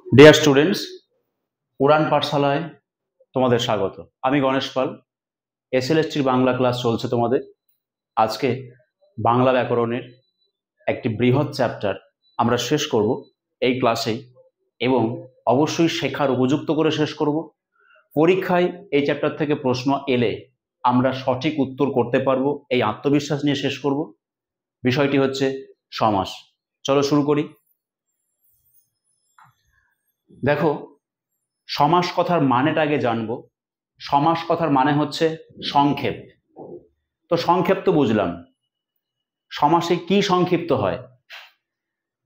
Dear students, উড়ান পাঠশালায় তোমাদের স্বাগত। আমি গণেশ পাল। এসএলএসটির বাংলা ক্লাস চলছে তোমাদের। আজকে বাংলা ব্যাকরণের একটি বৃহৎ চ্যাপ্টার আমরা শেষ করব এই ক্লাসেই, এবং অবশ্যই শেখার উপযুক্ত করে শেষ করব। পরীক্ষায় এই চ্যাপ্টার থেকে প্রশ্ন এলে আমরা সঠিক উত্তর করতে পারবো, এই আত্মবিশ্বাস নিয়ে শেষ করব। বিষয়টি হচ্ছে সমাস। চলো শুরু করি। দেখো, সমাস কথার মানেটা আগে জানবো। সমাস কথার মানে হচ্ছে সংক্ষেপ। তো সংক্ষেপ তো বুঝলাম, সমাসে কি সংক্ষিপ্ত হয়?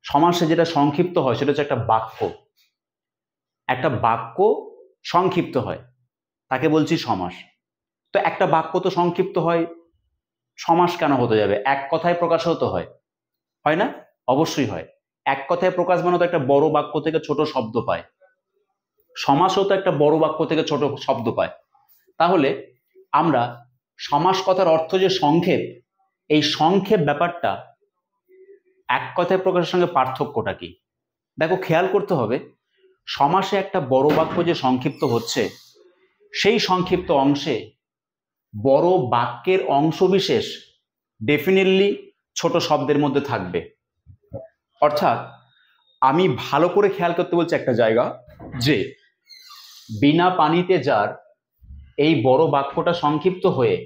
সমাসে যেটা সংক্ষিপ্ত হয় সেটা হচ্ছে একটা বাক্য। একটা বাক্য সংক্ষিপ্ত হয়, তাকে বলছি সমাস। তো একটা বাক্য তো সংক্ষিপ্ত হয়, সমাস কেন হতে যাবে? এক কথায় প্রকাশ হতে হয়, হয় না? অবশ্যই হয়। এক কথায় প্রকাশ মানে তো একটা বড় বাক্য থেকে ছোট শব্দ পায়। সমাসও তো একটা বড় বাক্য থেকে ছোট শব্দ পায়। তাহলে আমরা সমাস কথার অর্থ যে সংক্ষেপ, এই সংক্ষেপ ব্যাপারটা এক কথায় প্রকাশের সঙ্গে পার্থক্যটা কি? দেখো, খেয়াল করতে হবে, সমাসে একটা বড় বাক্য যে সংক্ষিপ্ত হচ্ছে, সেই সংক্ষিপ্ত অংশে বড় বাক্যের অংশবিশেষ ডেফিনেটলি ছোট শব্দের মধ্যে থাকবে। অর্থাৎ আমি ভালো করে খেয়াল করতে বলছি একটা জায়গা, যে বিনা পানিতে যার এই বড় বাক্যটা সংক্ষিপ্ত হয়ে,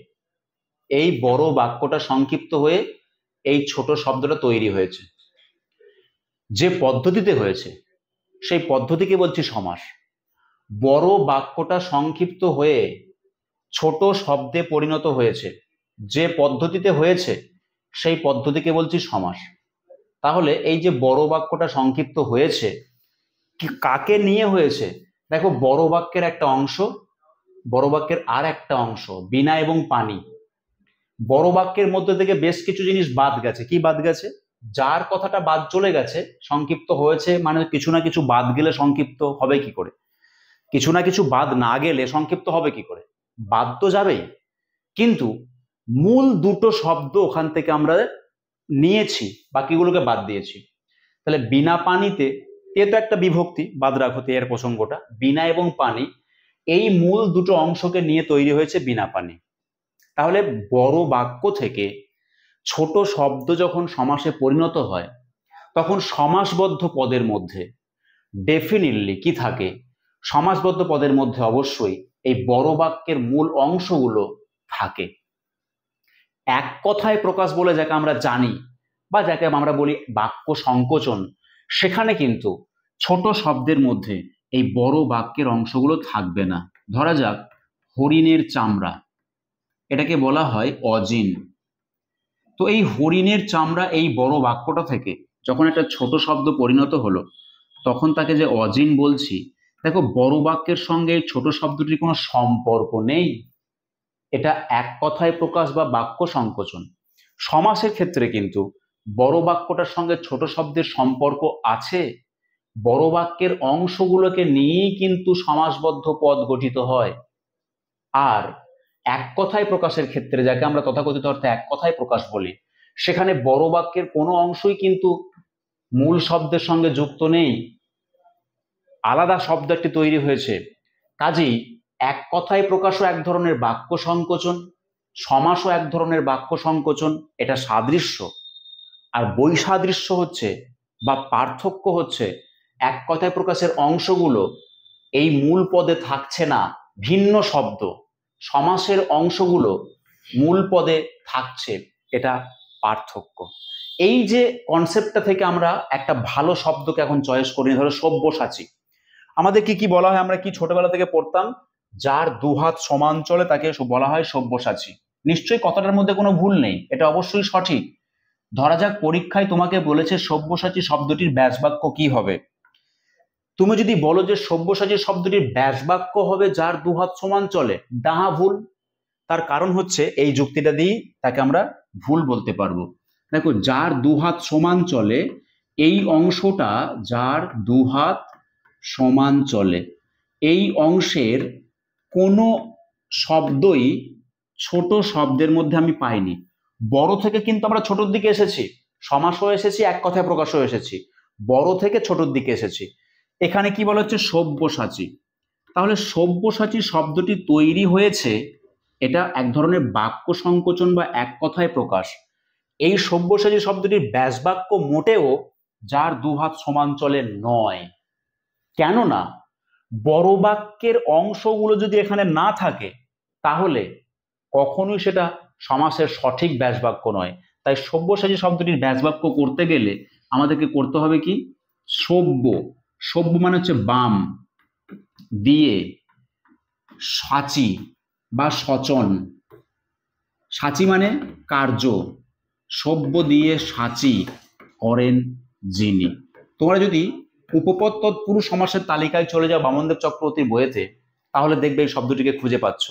এই বড় বাক্যটা সংক্ষিপ্ত হয়ে এই ছোট শব্দটা তৈরি হয়েছে। যে পদ্ধতিতে হয়েছে সেই পদ্ধতিকে বলছি সমাস। বড় বাক্যটা সংক্ষিপ্ত হয়ে ছোট শব্দে পরিণত হয়েছে, যে পদ্ধতিতে হয়েছে সেই পদ্ধতিকে বলছি সমাস। তাহলে এই যে বড় বাক্যটা সংক্ষিপ্ত হয়েছে, কাকে নিয়ে হয়েছে? দেখো, বড় বাক্যের একটা অংশ, বড় বাক্যের আর একটা অংশ বিনা এবং পানি। বড় বাক্যের মধ্যে থেকে বেশ কিছু জিনিস বাদ গেছে। কি বাদ গেছে? যার কথাটা বাদ চলে গেছে, সংক্ষিপ্ত হয়েছে মানে কিছু না কিছু বাদ গেলে সংক্ষিপ্ত হবে কি করে? কিছু না কিছু বাদ না গেলে সংক্ষিপ্ত হবে কি করে? বাদ তো যাবেই, কিন্তু মূল দুটো শব্দ ওখান থেকে আমরা নিয়েছি, বাকিগুলোকে বাদ দিয়েছি। তাহলে বিনা পানিতে, এ তো একটা বিভক্তি, বাদ রাখো এর প্রসঙ্গটা। বিনা এবং পানি, এই মূল দুটো অংশকে নিয়ে তৈরি হয়েছে বিনা পানি। তাহলে বড় বাক্য থেকে ছোট শব্দ যখন সমাসে পরিণত হয়, তখন সমাসবদ্ধ পদের মধ্যে ডেফিনিটলি কি থাকে? সমাসবদ্ধ পদের মধ্যে অবশ্যই এই বড় বাক্যের মূল অংশগুলো থাকে। এক কথায় প্রকাশ বলে যাকে আমরা জানি, বা যাকে আমরা বলি বাক্য সংকোচন, সেখানে কিন্তু ছোট শব্দের মধ্যে এই বড় বাক্যের অংশগুলো থাকবে না। ধরা যাক হরিণের চামড়া, এটাকে বলা হয় অজিন। তো এই হরিণের চামড়া, এই বড় বাক্যটা থেকে যখন একটা ছোট শব্দ পরিণত হলো, তখন তাকে যে অজিন বলছি। দেখো, বড় বাক্যের সঙ্গে এই ছোট শব্দটির কোনো সম্পর্ক নেই। এটা এক কথায় প্রকাশ বা বাক্য সংকোচন। সমাসের ক্ষেত্রে কিন্তু বড় বাক্যটার সঙ্গে ছোট শব্দের সম্পর্ক আছে। বড় বাক্যের অংশগুলোকে নিয়েই কিন্তু সমাসবদ্ধ পদ গঠিত হয়। আর এক কথায় প্রকাশের ক্ষেত্রে, যাকে আমরা তথাকথিত অর্থে এক কথায় প্রকাশ বলি, সেখানে বড় বাক্যের কোনো অংশই কিন্তু মূল শব্দের সঙ্গে যুক্ত নেই, আলাদা শব্দ একটি তৈরি হয়েছে। কাজেই এক কথায় প্রকাশও এক ধরনের বাক্য সংকোচন, সমাসও এক ধরনের বাক্য সংকোচন। এটা সাদৃশ্য। আর বৈসাদৃশ্য হচ্ছে বা পার্থক্য হচ্ছে, এক কথায় প্রকাশের অংশগুলো এই মূল পদে থাকছে না, ভিন্ন শব্দ। সমাসের অংশগুলো মূল পদে থাকছে, এটা পার্থক্য। এই যে কনসেপ্টটা থেকে আমরা একটা ভালো শব্দকে এখন চয়েস করি। ধরো সব্যসাচী, আমাদের কি কি বলা হয়? আমরা কি ছোটবেলা থেকে পড়তাম? যার দুহাত সমান চলে তাকে বলা হয় সব্যসাচী। নিশ্চয়ই কথাটার মধ্যে কোনো ভুল নেই, এটা অবশ্যই সঠিক। ধরা যাক পরীক্ষায় তোমাকে বলেছে সব্যসাচী শব্দটির ব্যাসবাক্য কি হবে। তুমি যদি বলো যে সব্যসাচী শব্দটির ব্যাসবাক্য হবে যার দুহাত সমান চলে, ডাহা ভুল। তার কারণ হচ্ছে এই যুক্তিটা দিয়ে তাকে আমরা ভুল বলতে পারবো। দেখো, যার দুহাত সমান চলে, এই অংশটা যার দুহাত সমান চলে, এই অংশের কোনো শব্দই ছোট শব্দের মধ্যে আমি পাইনি। বড় থেকে কিন্তু আমরা ছোটর দিকে এসেছি, সমাসও এসেছি, এক কথায় প্রকাশও এসেছি। বড় থেকে ছোটর দিকে এসেছি। এখানে কি বলা হচ্ছে সব্যসাচী। তাহলে সব্যসাচী শব্দটি তৈরি হয়েছে, এটা এক ধরনের বাক্য সংকোচন বা এক কথায় প্রকাশ। এই সব্যসাচী শব্দটির ব্যাসবাক্য মোটেও যার দুহাত সমান চলে নয়। কেননা বড় বাক্যের অংশগুলো যদি এখানে না থাকে তাহলে কখনোই সেটা সমাসের সঠিক ব্যাসবাক্য নয়। তাই সব্যসাচী শব্দটির ব্যাসবাক্য করতে গেলে আমাদেরকে করতে হবে কি, সব্য, সব্য মানে হচ্ছে বাম, দিয়ে সাচী বা সচন, সাচী মানে কার্য, সব্য দিয়ে সাচী করেন যিনি। তোমরা যদি উপপদ তৎপুরুষ সমাসের তালিকায় চলে যাও বামনদেব চক্রবর্তীর বইয়েতে, তাহলে দেখবে এই শব্দটিকে খুঁজে পাচ্ছ।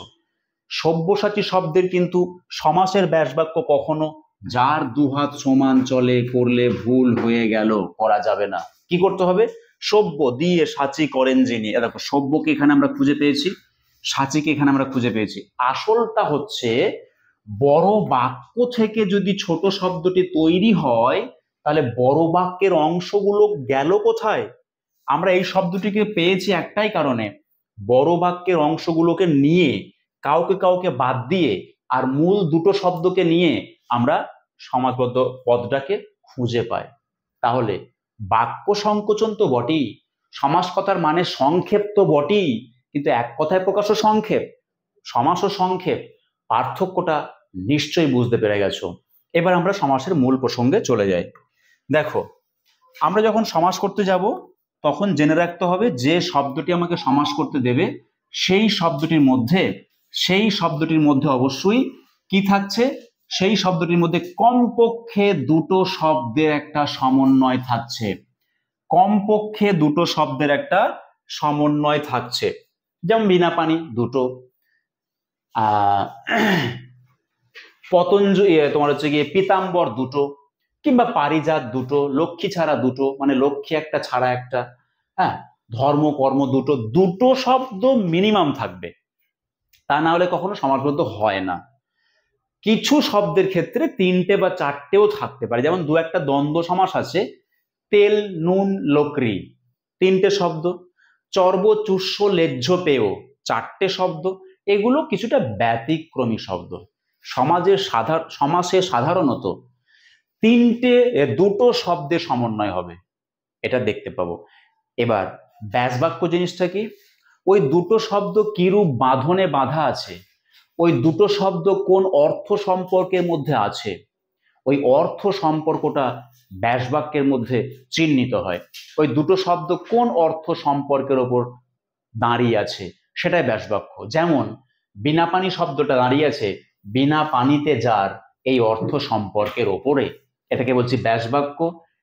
সব্যসাচী শব্দের কিন্তু সমাসের ব্যাসবাক্য কখনো যার দুহাত সমান চলে করলে ভুল হয়ে গেল, করা যাবে না। কি করতে হবে, সব্য দিয়ে সাচী করেন যিনি। দেখো সব্যকে এখানে আমরা খুঁজে পেয়েছি, সাচীকে এখানে আমরা খুঁজে পেয়েছি। আসলটা হচ্ছে বড় বাক্য থেকে যদি ছোট শব্দটি তৈরি হয় তাহলে বড় বাক্যের অংশগুলো গেল কোথায়? আমরা এই শব্দটিকে পেয়েছি একটাই কারণে, বড় বাক্যের অংশগুলোকে নিয়ে কাউকে কাউকে বাদ দিয়ে আর মূল দুটো শব্দকে নিয়ে আমরা সমাসবদ্ধ পদটাকে খুঁজে পাই। তাহলে বাক্য সংকোচন তো বটেই, সমাস কথার মানে সংক্ষেপ তো বটেই, কিন্তু এক কথায় প্রকাশ সংক্ষেপ, সমাস ও সংক্ষেপ, পার্থক্যটা নিশ্চয়ই বুঝতে পেরে গেছো। এবার আমরা সমাসের মূল প্রসঙ্গে চলে যাই। দেখো, আমরা যখন সমাস করতে যাব তখন জেনে রাখতে হবে যে শব্দটি আমাকে সমাস করতে দেবে সেই শব্দটির মধ্যে অবশ্যই কি থাকছে, সেই শব্দটির মধ্যে কমপক্ষে দুটো শব্দের একটা সমন্বয় থাকছে, কমপক্ষে দুটো শব্দের একটা সমন্বয় থাকছে। যেমন বিনা পানি দুটো, পতঞ্জলি তোমার হচ্ছে গিয়ে পীতাম্বর দুটো, কিংবা পারিজাত দুটো, লক্ষ্মী ছাড়া দুটো, মানে লক্ষ্মী একটা ছাড়া একটা, হ্যাঁ, ধর্ম কর্ম দুটো, দুটো শব্দ মিনিমাম থাকবে, তা না হলে কখনো সমাসবদ্ধ হয় না। কিছু শব্দের ক্ষেত্রে তিনটে বা চারটেও থাকতে পারে, যেমন দু একটা দ্বন্দ্ব সমাস আছে, তেল নুন লোকরি তিনটে শব্দ, চর্ব চুষ্য লেজ্জ পেয় চারটে শব্দ, এগুলো কিছুটা ব্যতিক্রমী শব্দ। সমাসে সাধারণত দুটো শব্দের সমন্বয় হবে, এটা দেখতে পাবো। এবার ব্যাসবাক্য জিনিসটা কি, ওই দুটো শব্দ কিরূপ বাঁধনে বাঁধা আছে, ওই দুটো শব্দ কোন অর্থ সম্পর্কের মধ্যে আছে, ওই অর্থ সম্পর্কটা ব্যাসবাক্যের মধ্যে চিহ্নিত হয়। ওই দুটো শব্দ কোন অর্থ সম্পর্কের ওপর দাঁড়িয়ে আছে সেটাই ব্যাসবাক্য। যেমন বিনা পানি শব্দটা দাঁড়িয়ে আছে বিনা পানিতে যার, এই অর্থ সম্পর্কের ওপরে, এটাকে বলছি ব্যাসবাক্য,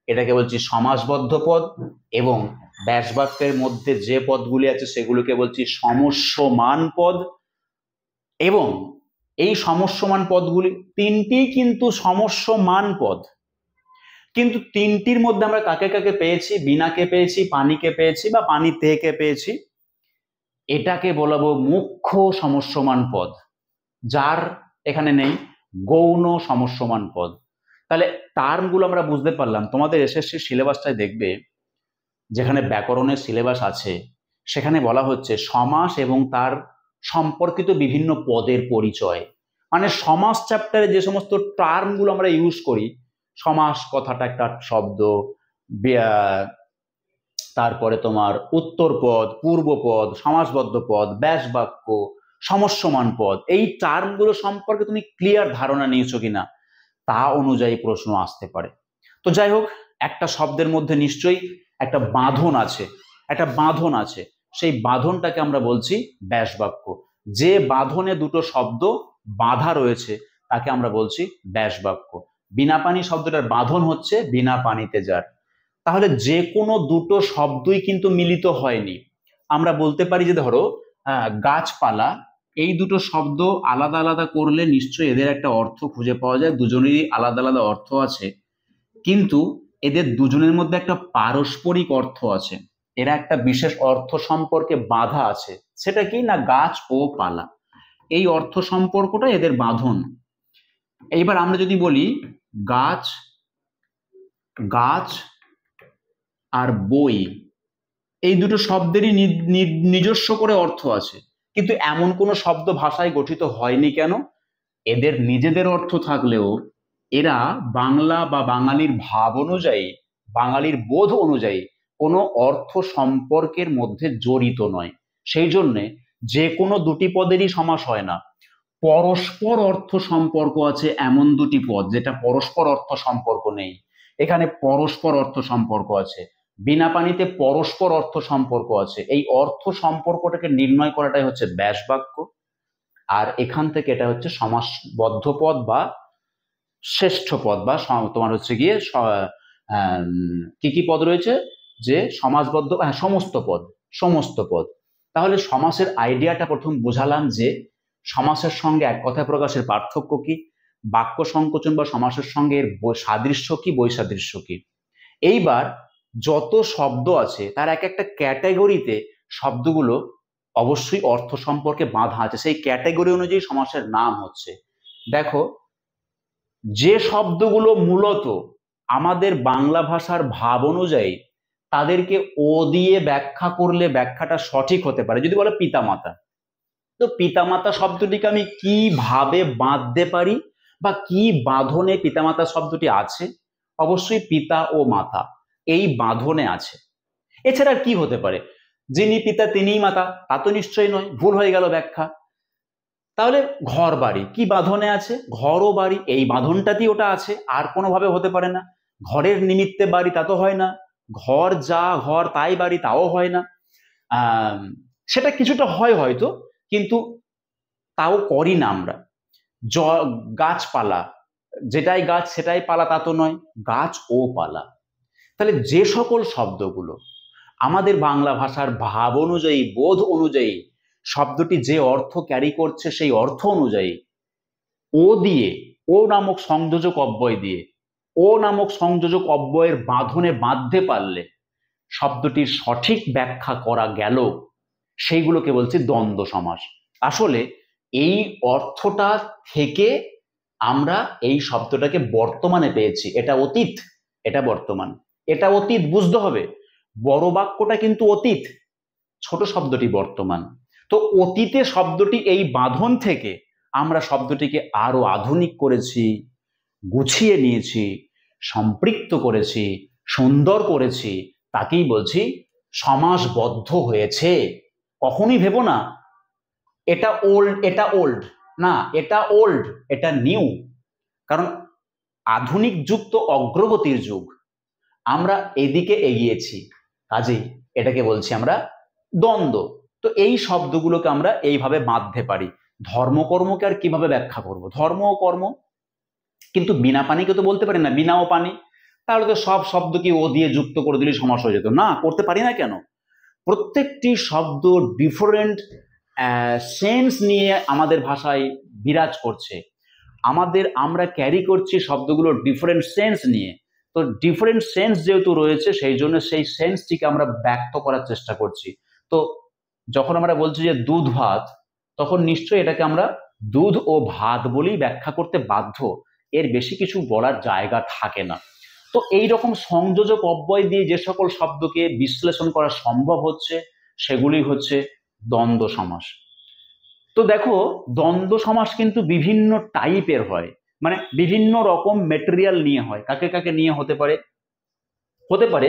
এটাকে বলছি সমাসবদ্ধ পদ, এবং ব্যাসবাক্যের মধ্যে যে পদগুলি আছে সেগুলোকে বলছি সমস্যমান পদ। এবং এই সমস্যমান পদগুলি তিনটি কিন্তু সমস্যমান পদ, কিন্তু তিনটির মধ্যে আমরা কাকে কাকে পেয়েছি, বিনাকে পেয়েছি, পানিকে পেয়েছি বা পানি থেকে পেয়েছি, এটাকে বলাবো মুখ্য সমস্যমান পদ, যার এখানে নেই গৌণ সমস্যমান পদ। তাহলে টার্মগুলো আমরা বুঝতে পারলাম। তোমাদের এসএসসি সিলেবাসটায় দেখবে, যেখানে ব্যাকরণের সিলেবাস আছে সেখানে বলা হচ্ছে সমাস এবং তার সম্পর্কিত বিভিন্ন পদের পরিচয়, মানে সমাস চ্যাপ্টারে যে সমস্ত টার্মগুলো আমরা ইউজ করি, সমাস কথাটা একটা শব্দ, তারপরে তোমার উত্তর পদ, পূর্ব পদ, সমাসবদ্ধ পদ, ব্যাসবাক্য, সমস্যমান পদ, এই টার্মগুলো সম্পর্কে তুমি ক্লিয়ার ধারণা নিয়েছো কিনা তা অনুযায়ী প্রশ্ন আসতে পারে। তো যাই হোক, একটা শব্দের মধ্যে নিশ্চয়ই একটা বাঁধন আছে, একটা বাঁধন আছে, সেই বাঁধনটাকে আমরা বলছি ব্যাসবাক্য। যে বাঁধনে দুটো শব্দ বাঁধা রয়েছে তাকে আমরা বলছি ব্যাসবাক্য। বিনা পানি শব্দটার বাঁধন হচ্ছে বিনা পানিতে যার। তাহলে যে কোনো দুটো শব্দই কিন্তু মিলিত হয়নি। আমরা বলতে পারি যে ধরো গাছপালা, এই দুটো শব্দ আলাদা আলাদা করলে নিশ্চয়ই এদের একটা অর্থ খুঁজে পাওয়া যায়, দুজনেরই আলাদা আলাদা অর্থ আছে, কিন্তু এদের দুজনের মধ্যে একটা পারস্পরিক অর্থ আছে, এরা একটা বিশেষ অর্থ সম্পর্কে বাঁধা আছে। সেটা কি না, গাছ ও পালা, এই অর্থ সম্পর্কটা এদের বাঁধন। এইবার আমরা যদি বলি গাছ আর বই, এই দুটো শব্দেরই নিজস্ব করে অর্থ আছে, কিন্তু এমন কোনো শব্দ ভাষায় গঠিত হয়নি কেন? এদের নিজেদের অর্থ থাকলেও এরা বাংলা বা বাঙালির ভাব অনুযায়ী, বাঙালির বোধ অনুযায়ী কোনো অর্থ সম্পর্কের মধ্যে জড়িত নয়। সেই জন্যে যে কোনো দুটি পদেরই সমাস হয় না। পরস্পর অর্থ সম্পর্ক আছে এমন দুটি পদ যেটা পরস্পর অর্থ সম্পর্ক নেই। এখানে পরস্পর অর্থ সম্পর্ক আছে, বিনা পানিতে পরস্পর অর্থ সম্পর্ক আছে। এই অর্থ সম্পর্কটাকে নির্ণয় করাটাই হচ্ছে ব্যাস বাক্য। আর এখান থেকে এটা হচ্ছে সমাসবদ্ধ পদ বা শ্রেষ্ঠ পদ বা তোমার হচ্ছে গিয়ে কি কি পদ রয়েছে, যে সমাসবদ্ধ, হ্যাঁ সমস্ত পদ, সমস্ত পদ। তাহলে সমাসের আইডিয়াটা প্রথম বোঝালাম যে সমাসের সঙ্গে এক কথায় প্রকাশের পার্থক্য কি, বাক্য সংকোচন বা সমাসের সঙ্গে এর সাদৃশ্য কি, বৈসাদৃশ্য কি। এইবার যত শব্দ আছে তার এক একটা ক্যাটাগরিতে শব্দগুলো অবশ্যই অর্থ সম্পর্কে বাঁধা আছে, সেই ক্যাটাগরি অনুযায়ী সমাসের নাম হচ্ছে। দেখো, যে শব্দগুলো মূলত আমাদের বাংলা ভাষার ভাব অনুযায়ী তাদেরকে ও দিয়ে ব্যাখ্যা করলে ব্যাখ্যাটা সঠিক হতে পারে। যদি বলো পিতামাতা, তো পিতামাতা শব্দটিকে আমি কিভাবে বাঁধতে পারি বা কি বাঁধনে পিতামাতা শব্দটি আছে? অবশ্যই পিতা ও মাতা এই বাঁধনে আছে। এছাড়া কি হতে পারে? যিনি পিতা তিনিই মাতা, তা তো নিশ্চয়ই নয়, ভুল হয়ে গেল ব্যাখ্যা। তাহলে ঘর বাড়ি কি বাঁধনে আছে? ঘর ও বাড়ি এই বাঁধনটাতেই ওটা আছে, আর কোনোভাবে হতে পারে না। ঘরের নিমিত্তে বাড়ি তা তো হয় না, ঘর যা ঘর তাই বাড়ি তাও হয় না। সেটা কিছুটা হয় হয়তো, কিন্তু তাও করি না আমরা। গাছপালা, যেটাই গাছ সেটাই পালা তা তো নয়, গাছ ও পালা। তাহলে যে সকল শব্দগুলো আমাদের বাংলা ভাষার ভাব অনুযায়ী, বোধ অনুযায়ী শব্দটি যে অর্থ ক্যারি করছে সেই অর্থ অনুযায়ী ও দিয়ে, ও নামক সংযোজক অব্যয় দিয়ে, ও নামক সংযোজক অব্যয়ের বাঁধনে বাঁধতে পারলে শব্দটির সঠিক ব্যাখ্যা করা গেল, সেইগুলোকে বলছি দ্বন্দ্ব সমাস। আসলে এই অর্থটা থেকে আমরা এই শব্দটাকে বর্তমানে পেয়েছি। এটা অতীত, এটা বর্তমান। এটা অতীত বুঝতে হবে, বড় বাক্যটা কিন্তু অতীত, ছোট শব্দটি বর্তমান। তো অতীতে শব্দটি এই বাঁধন থেকে আমরা শব্দটিকে আরো আধুনিক করেছি, গুছিয়ে নিয়েছি, সম্পৃক্ত করেছি, সুন্দর করেছি, তাকেই বলছি সমাসবদ্ধ হয়েছে। কখনই ভেবো না এটা ওল্ড, এটা ওল্ড, না এটা ওল্ড, এটা নিউ। কারণ আধুনিক যুগ তো অগ্রগতির যুগ, আমরা এদিকে এগিয়েছি, কাজেই এটাকে বলছি আমরা দ্বন্দ্ব। তো এই শব্দগুলোকে আমরা এইভাবে বাঁধতে পারি। ধর্মকর্মকে আর কিভাবে ব্যাখ্যা করব? ধর্ম ও কর্ম, কিন্তু বিনা পানিকে তো বলতে পারি না, বিনা ও পানি। তাহলে তো সব শব্দকে ও দিয়ে যুক্ত করে দিলে সমাস হয়ে যেত। না, করতে পারি না কেন? প্রত্যেকটি শব্দ ডিফারেন্ট সেন্স নিয়ে আমাদের ভাষায় বিরাজ করছে। আমরা ক্যারি করছি শব্দগুলো ডিফারেন্ট সেন্স নিয়ে। তো ডিফারেন্ট সেন্স যেহেতু রয়েছে, সেই জন্য সেই সেন্সটিকে আমরা ব্যক্ত করার চেষ্টা করছি। তো যখন আমরা বলছি যে দুধ ভাত, তখন নিশ্চয়ই এটাকে আমরা দুধ ও ভাত বলেই ব্যাখ্যা করতে বাধ্য, এর বেশি কিছু বলার জায়গা থাকে না। তো এই রকম সংযোজক অব্যয় দিয়ে যে সকল শব্দকে বিশ্লেষণ করা সম্ভব হচ্ছে, সেগুলি হচ্ছে দ্বন্দ্ব সমাস। তো দেখো, দ্বন্দ্ব সমাস কিন্তু বিভিন্ন টাইপের হয়, মানে বিভিন্ন রকম মেটেরিয়াল নিয়ে হয়। কাকে কাকে নিয়ে হতে পারে? হতে পারে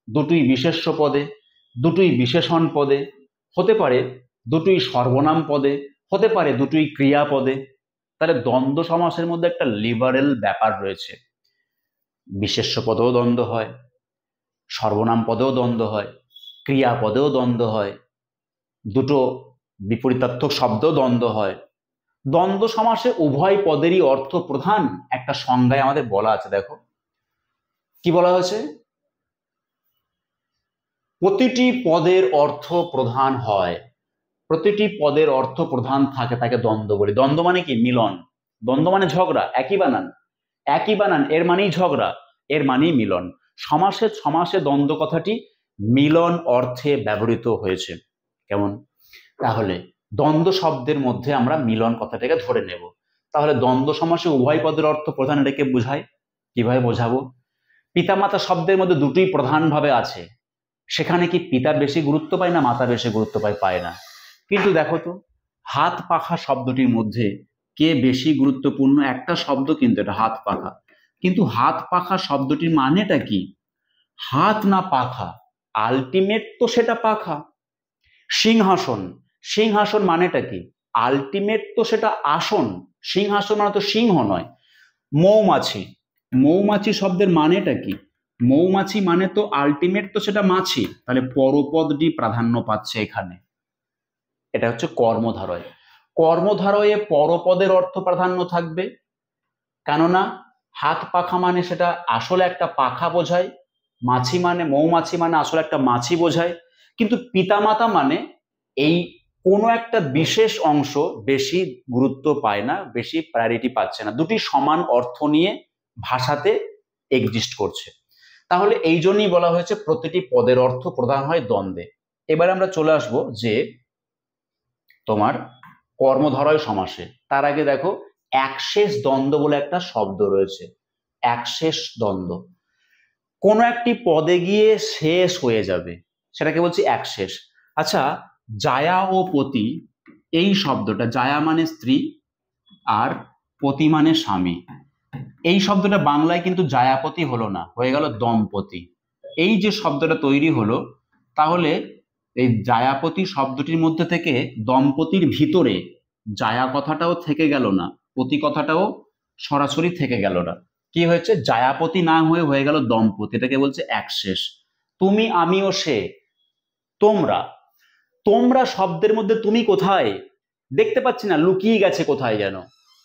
দুটোই বিশেষ্য পদে, দুটোই বিশেষণ পদে, হতে পারে দুটোই সর্বনাম পদে, হতে পারে দুটোই ক্রিয়াপদে। তাহলে দ্বন্দ্ব সমাসের মধ্যে একটা লিবারেল ব্যাপার রয়েছে। বিশেষ্য পদেও দ্বন্দ্ব হয়, সর্বনাম পদেও দ্বন্দ্ব হয়, ক্রিয়াপদেও দ্বন্দ্ব হয়, দুটো বিপরীতার্থক শব্দও দ্বন্দ্ব হয়। দ্বন্দ্ব সমাসে উভয় পদেরই অর্থ প্রধান একটা সংজ্ঞায় আমাদের বলা আছে। দেখো কি বলা হয়েছে, প্রতিটি পদের অর্থ প্রধান হয়, প্রতিটি পদের অর্থ প্রধান থাকে, তাকে দ্বন্দ্ব বলি। দ্বন্দ্ব মানে কি? মিলন। দ্বন্দ্ব মানে ঝগড়া, একই বানান, একই বানান, এর মানেই ঝগড়া, এর মানেই মিলন। সমাসে দ্বন্দ্ব কথাটি মিলন অর্থে ব্যবহৃত হয়েছে। কেমন? তাহলে দ্বন্দ্ব শব্দের মধ্যে আমরা মিলন কথাটাকে ধরে নেব। তাহলে দ্বন্দ্ব সমাসে উভয় পদের অর্থ প্রধান, এটাকে বোঝায়। কিভাবে বোঝাবো? পিতামাতা শব্দের মধ্যে দুটোই প্রধানভাবে আছে, সেখানে কি পিতা বেশি গুরুত্ব পায় না মাতা বেশি গুরুত্ব পায়? পায় না। কিন্তু দেখো তো, হাত পাখা শব্দটির মধ্যে কে বেশি গুরুত্বপূর্ণ? একটা শব্দ কিন্তু এটা, হাত পাখা। কিন্তু হাত পাখা শব্দটির মানেটা কি? হাত না পাখা, আলটিমেট তো সেটা পাখা। সিংহাসন, সিংহাসন মানেটা কি? আলটিমেট তো সেটা আসন। সিংহাসন মানে তো সিংহ নয়। মৌমাছি, মৌমাছি শব্দের মানেটা কি? মৌমাছি মানে তো আলটিমেট তো সেটা মাছি। তাহলে পরপদটি প্রাধান্য পাচ্ছে এখানে। এটা হচ্ছে কর্মধারয়। কর্মধারয়ে পরপদের অর্থ প্রাধান্য থাকবে, কেননা হাত পাখা মানে সেটা আসলে একটা পাখা বোঝায়, মাছি মানে, মৌমাছি মানে আসলে একটা মাছি বোঝায়। কিন্তু পিতামাতা মানে এই কোনো একটা বিশেষ অংশ বেশি গুরুত্ব পায় না, বেশি প্রায়োরিটি পাচ্ছে না। দুটি সমান অর্থ নিয়ে ভাষাতে এক্সিস্ট করছে। তাহলে এই জন্যই বলা হয়েছে প্রতিটি পদের অর্থ প্রধান হয় দ্বন্দ্বে। এবার আমরা চলে আসবো যে তোমার কর্মধারয় সমাসে। তার আগে দেখো, একশেষ দ্বন্দ্ব বলে একটা শব্দ রয়েছে। একশেষ দ্বন্দ্ব, কোনো একটি পদে গিয়ে শেষ হয়ে যাবে, সেটাকে বলছি একশেষ। আচ্ছা, জায়া ও পতি, এই শব্দটা, জায়া মানে স্ত্রী আর পতি মানে স্বামী, এই শব্দটা বাংলায় কিন্তু জায়াপতি হলো না, হয়ে গেল দম্পতি। এই যে শব্দটা তৈরি হলো, তাহলে এই জায়াপতি শব্দটির মধ্যে থেকে দম্পতির ভিতরে জায়া কথাটাও থেকে গেল না, পতি কথাটাও সরাসরি থেকে গেল না। কি হয়েছে? জায়াপতি না হয়ে হয়ে গেল দম্পতি। এটাকে বলছে একশেষ। তুমি, আমি ও সে, তোমরা, তোমরা শব্দের মধ্যে তুমি কোথায় দেখতে পাচ্ছি না, লুকিয়ে গেছে কোথায় যেন।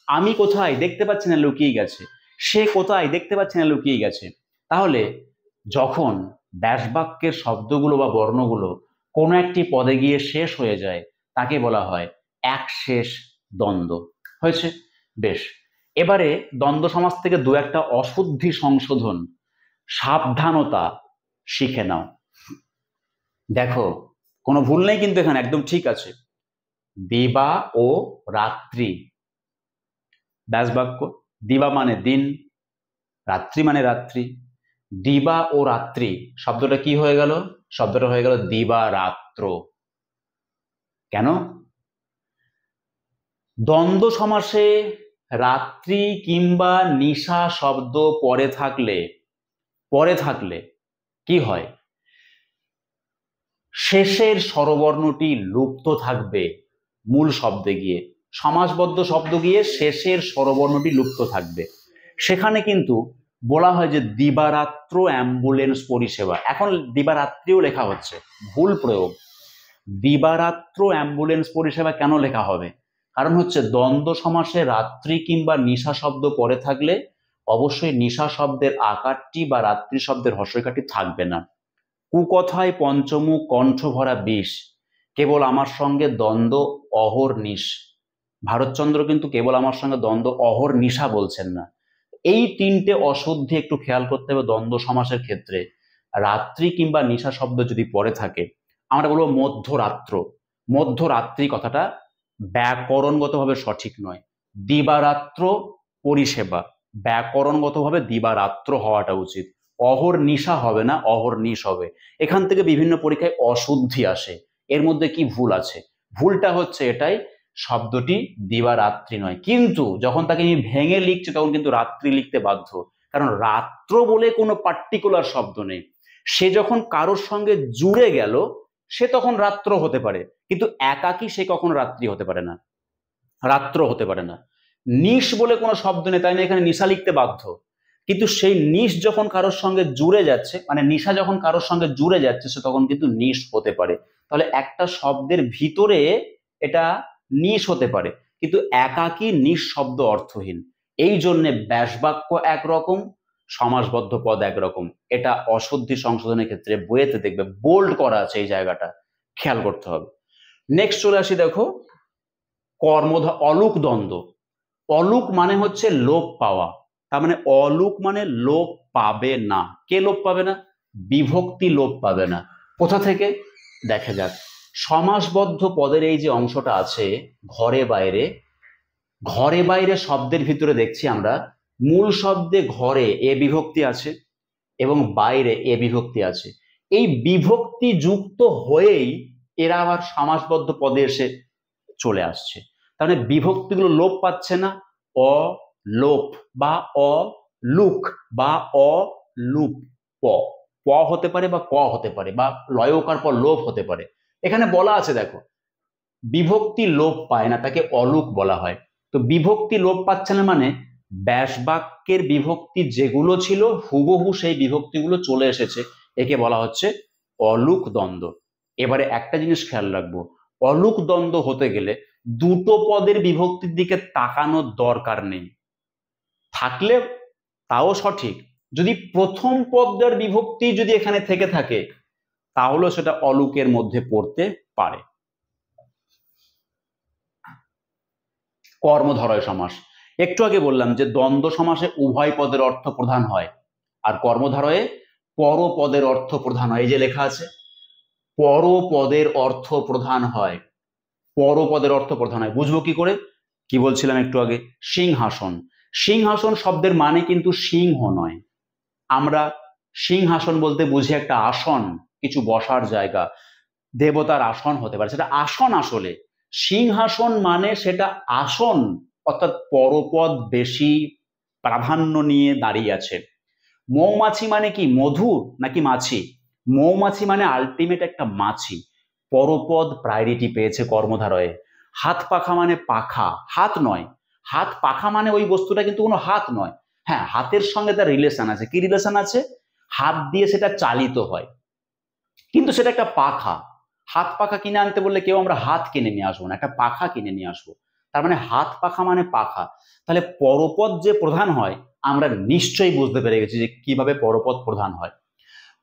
আমি কোথায় দেখতে পাচ্ছি না, লুকিয়ে গেছে। সে কোথায় দেখতে পাচ্ছি না, লুকিয়ে গেছে। তাহলে যখন ব্যাসবাক্যের শব্দগুলো বা বর্ণগুলো কোনো একটি পদে গিয়ে শেষ হয়ে যায়, তাকে বলা হয় একশেষ দ্বন্দ্ব। হয়েছে? বেশ, এবারে দ্বন্দ্ব সমাস থেকে দু একটা অশুদ্ধি সংশোধন, সাবধানতা শিখে নাও। দেখো, কোনো ভুল নেই কিন্তু এখানে, একদম ঠিক আছে। দিবা ও রাত্রি, ব্যাসবাক্য। দিবা মানে দিন, রাত্রি মানে রাত্রি। দিবা ও রাত্রি শব্দটা কি হয়ে গেল? শব্দটা হয়ে গেল দিবা রাত্র। কেন? দ্বন্দ্ব সমাসে রাত্রি কিংবা নিশা শব্দ পরে থাকলে কি হয়? শেষের স্বরবর্ণটি লুপ্ত থাকবে মূল শব্দে গিয়ে, সমাসবদ্ধ শব্দ গিয়ে শেষের স্বরবর্ণটি লুপ্ত থাকবে। সেখানে কিন্তু বলা হয় যে দিবারাত্র অ্যাম্বুলেন্স পরিষেবা। এখন দিবারাত্রিও লেখা হচ্ছে, ভুল প্রয়োগ। দিবারাত্র অ্যাম্বুলেন্স পরিষেবা কেন লেখা হবে? কারণ হচ্ছে দ্বন্দ্ব সমাসে রাত্রি কিংবা নিশা শব্দ পরে থাকলে অবশ্যই নিশা শব্দের আকারটি বা রাত্রি শব্দের হর্ষইকারটি থাকবে না। কুকথায় পঞ্চমুখ কণ্ঠ ভরা বিষ, কেবল আমার সঙ্গে দ্বন্দ্ব অহর্নিশ। ভারতচন্দ্র কিন্তু কেবল আমার সঙ্গে দ্বন্দ্ব অহর্নিশা বলছেন না। এই তিনটে অশুদ্ধি একটু খেয়াল করতে হবে দ্বন্দ্ব সমাসের ক্ষেত্রে। রাত্রি কিংবা নিশা শব্দ যদি পরে থাকে, আমরা বলবো মধ্যরাত্র। মধ্যরাত্রি কথাটা ব্যাকরণগতভাবে সঠিক নয়। দিবারাত্র পরিষেবা, ব্যাকরণগতভাবে দিবারাত্র হওয়াটা উচিত। অহর্নিশা হবে না, অহর্নিশ হবে। এখান থেকে বিভিন্ন পরীক্ষায় অশুদ্ধি আসে। এর মধ্যে কি ভুল আছে? ভুলটা হচ্ছে এটাই, শব্দটি দিবারাত্রি নয়, কিন্তু যখন তাকে আমি ভেঙে লিখছি তখন কিন্তু রাত্রি লিখতে বাধ্য। কারণ রাত্র বলে কোনো পার্টিকুলার শব্দ নেই। সে যখন কারোর সঙ্গে জুড়ে গেল সে তখন রাত্র হতে পারে, কিন্তু একাকী সে কখনো রাত্রি হতে পারে না, রাত্র হতে পারে না। নিশ বলে কোনো শব্দ নেই, তাই না এখানে নিশা লিখতে বাধ্য। কিন্তু সেই নিশ যখন কারোর সঙ্গে জুড়ে যাচ্ছে, মানে নিশা যখন কারোর সঙ্গে জুড়ে যাচ্ছে, সে তখন কিন্তু নিশ হতে পারে। তাহলে একটা শব্দের ভিতরে এটা নিশ হতে পারে, কিন্তু একাকী নিশ শব্দ অর্থহীন। এই জন্যে ব্যাসবাক্য একরকম, সমাসবদ্ধ পদ একরকম। এটা অশুদ্ধি সংশোধনের ক্ষেত্রে বইয়েতে দেখবে বোল্ড করা আছে, এই জায়গাটা খেয়াল করতে হবে। নেক্সট চলে আসি, দেখো অলুক দ্বন্দ্ব। অলুক মানে হচ্ছে লোপ পাওয়া, তার মানে অলুক মানে লোপ পাবে না। কে লোপ পাবে না? বিভক্তি লোপ পাবে না। কোথা থেকে? দেখা যাক, সমাসবদ্ধ পদের এই যে অংশটা আছে ঘরে বাইরে, ঘরে বাইরে শব্দের ভিতরে দেখছি আমরা মূল শব্দে ঘরে এ বিভক্তি আছে এবং বাইরে এ বিভক্তি আছে। এই বিভক্তি যুক্ত হয়েই এরা আবার সমাসবদ্ধ পদে এসে চলে আসছে। তাহলে বিভক্তিগুলো লোপ পাচ্ছে না, অলোপ বা অলুক বা অলুপ, প প হতে পারে বা ক হতে পারে বা লয়কার পর লোপ হতে পারে। এখানে বলা আছে দেখো, বিভক্তি লোপ পায় না, তাকে অলুক বলা হয়। তো বিভক্তি লোপ পাচ্ছে না মানে ব্যাস বাক্যের বিভক্তি যেগুলো ছিল হুবহু সেই বিভক্তিগুলো চলে এসেছে, একে বলা হচ্ছে অলুক দ্বন্দ্ব। এবারে একটা জিনিস খেয়াল রাখবো, অলুক দ্বন্দ্ব হতে গেলে দুটো পদের বিভক্তির দিকে তাকানোর দরকার নেই, থাকলে তাও সঠিক। যদি প্রথম পদের বিভক্তি যদি এখানে থেকে থাকে তাহলে সেটা অলুকের মধ্যে পড়তে পারে। কর্মধারয় সমাস, একটু আগে বললাম যে দ্বন্দ্ব সমাসে উভয় পদের অর্থ প্রধান হয়, আর কর্মধারয়ে পরপদের অর্থ প্রধান হয়। এই যে লেখা আছে পরপদের অর্থ প্রধান হয়, পরপদের অর্থ প্রধান হয়। বুঝবো কি করে? কি বলছিলাম একটু আগে, সিংহাসন। সিংহাসন শব্দের মানে কিন্তু সিংহ নয়। আমরা সিংহাসন বলতে বুঝি একটা আসন, কিছু বসার জায়গা, দেবতার আসন হতে পারে, সেটা আসন। আসলে সিংহাসন মানে সেটা আসন, অর্থাৎ পরপদ বেশি প্রাধান্য নিয়ে দাঁড়িয়ে আছে। মৌমাছি মানে কি মধু নাকি মাছি? মৌমাছি মানে আলটিমেট একটা মাছি, পরপদ প্রায়োরিটি পেয়েছে কর্মধারয়ে। হাত পাখা মানে পাখা, হাত নয়। হাত পাখা মানে ওই বস্তুটা কিন্তু কোনো হাত নয়। হ্যাঁ, হাতের সঙ্গে তার রিলেশন আছে। কি রিলেশন আছে? হাত দিয়ে সেটা চালিত হয়, কিন্তু সেটা একটা পাখা। হাত পাখা কিনে আনতে বললে কেউ আমরা হাত কিনে নিয়ে আসবো না, একটা পাখা কিনে নিয়ে আসবো। তার মানে হাত পাখা মানে পাখা। তাহলে পরপদ যে প্রধান হয় আমরা নিশ্চয়ই বুঝতে পেরে গেছি যে কিভাবে পরপদ প্রধান হয়।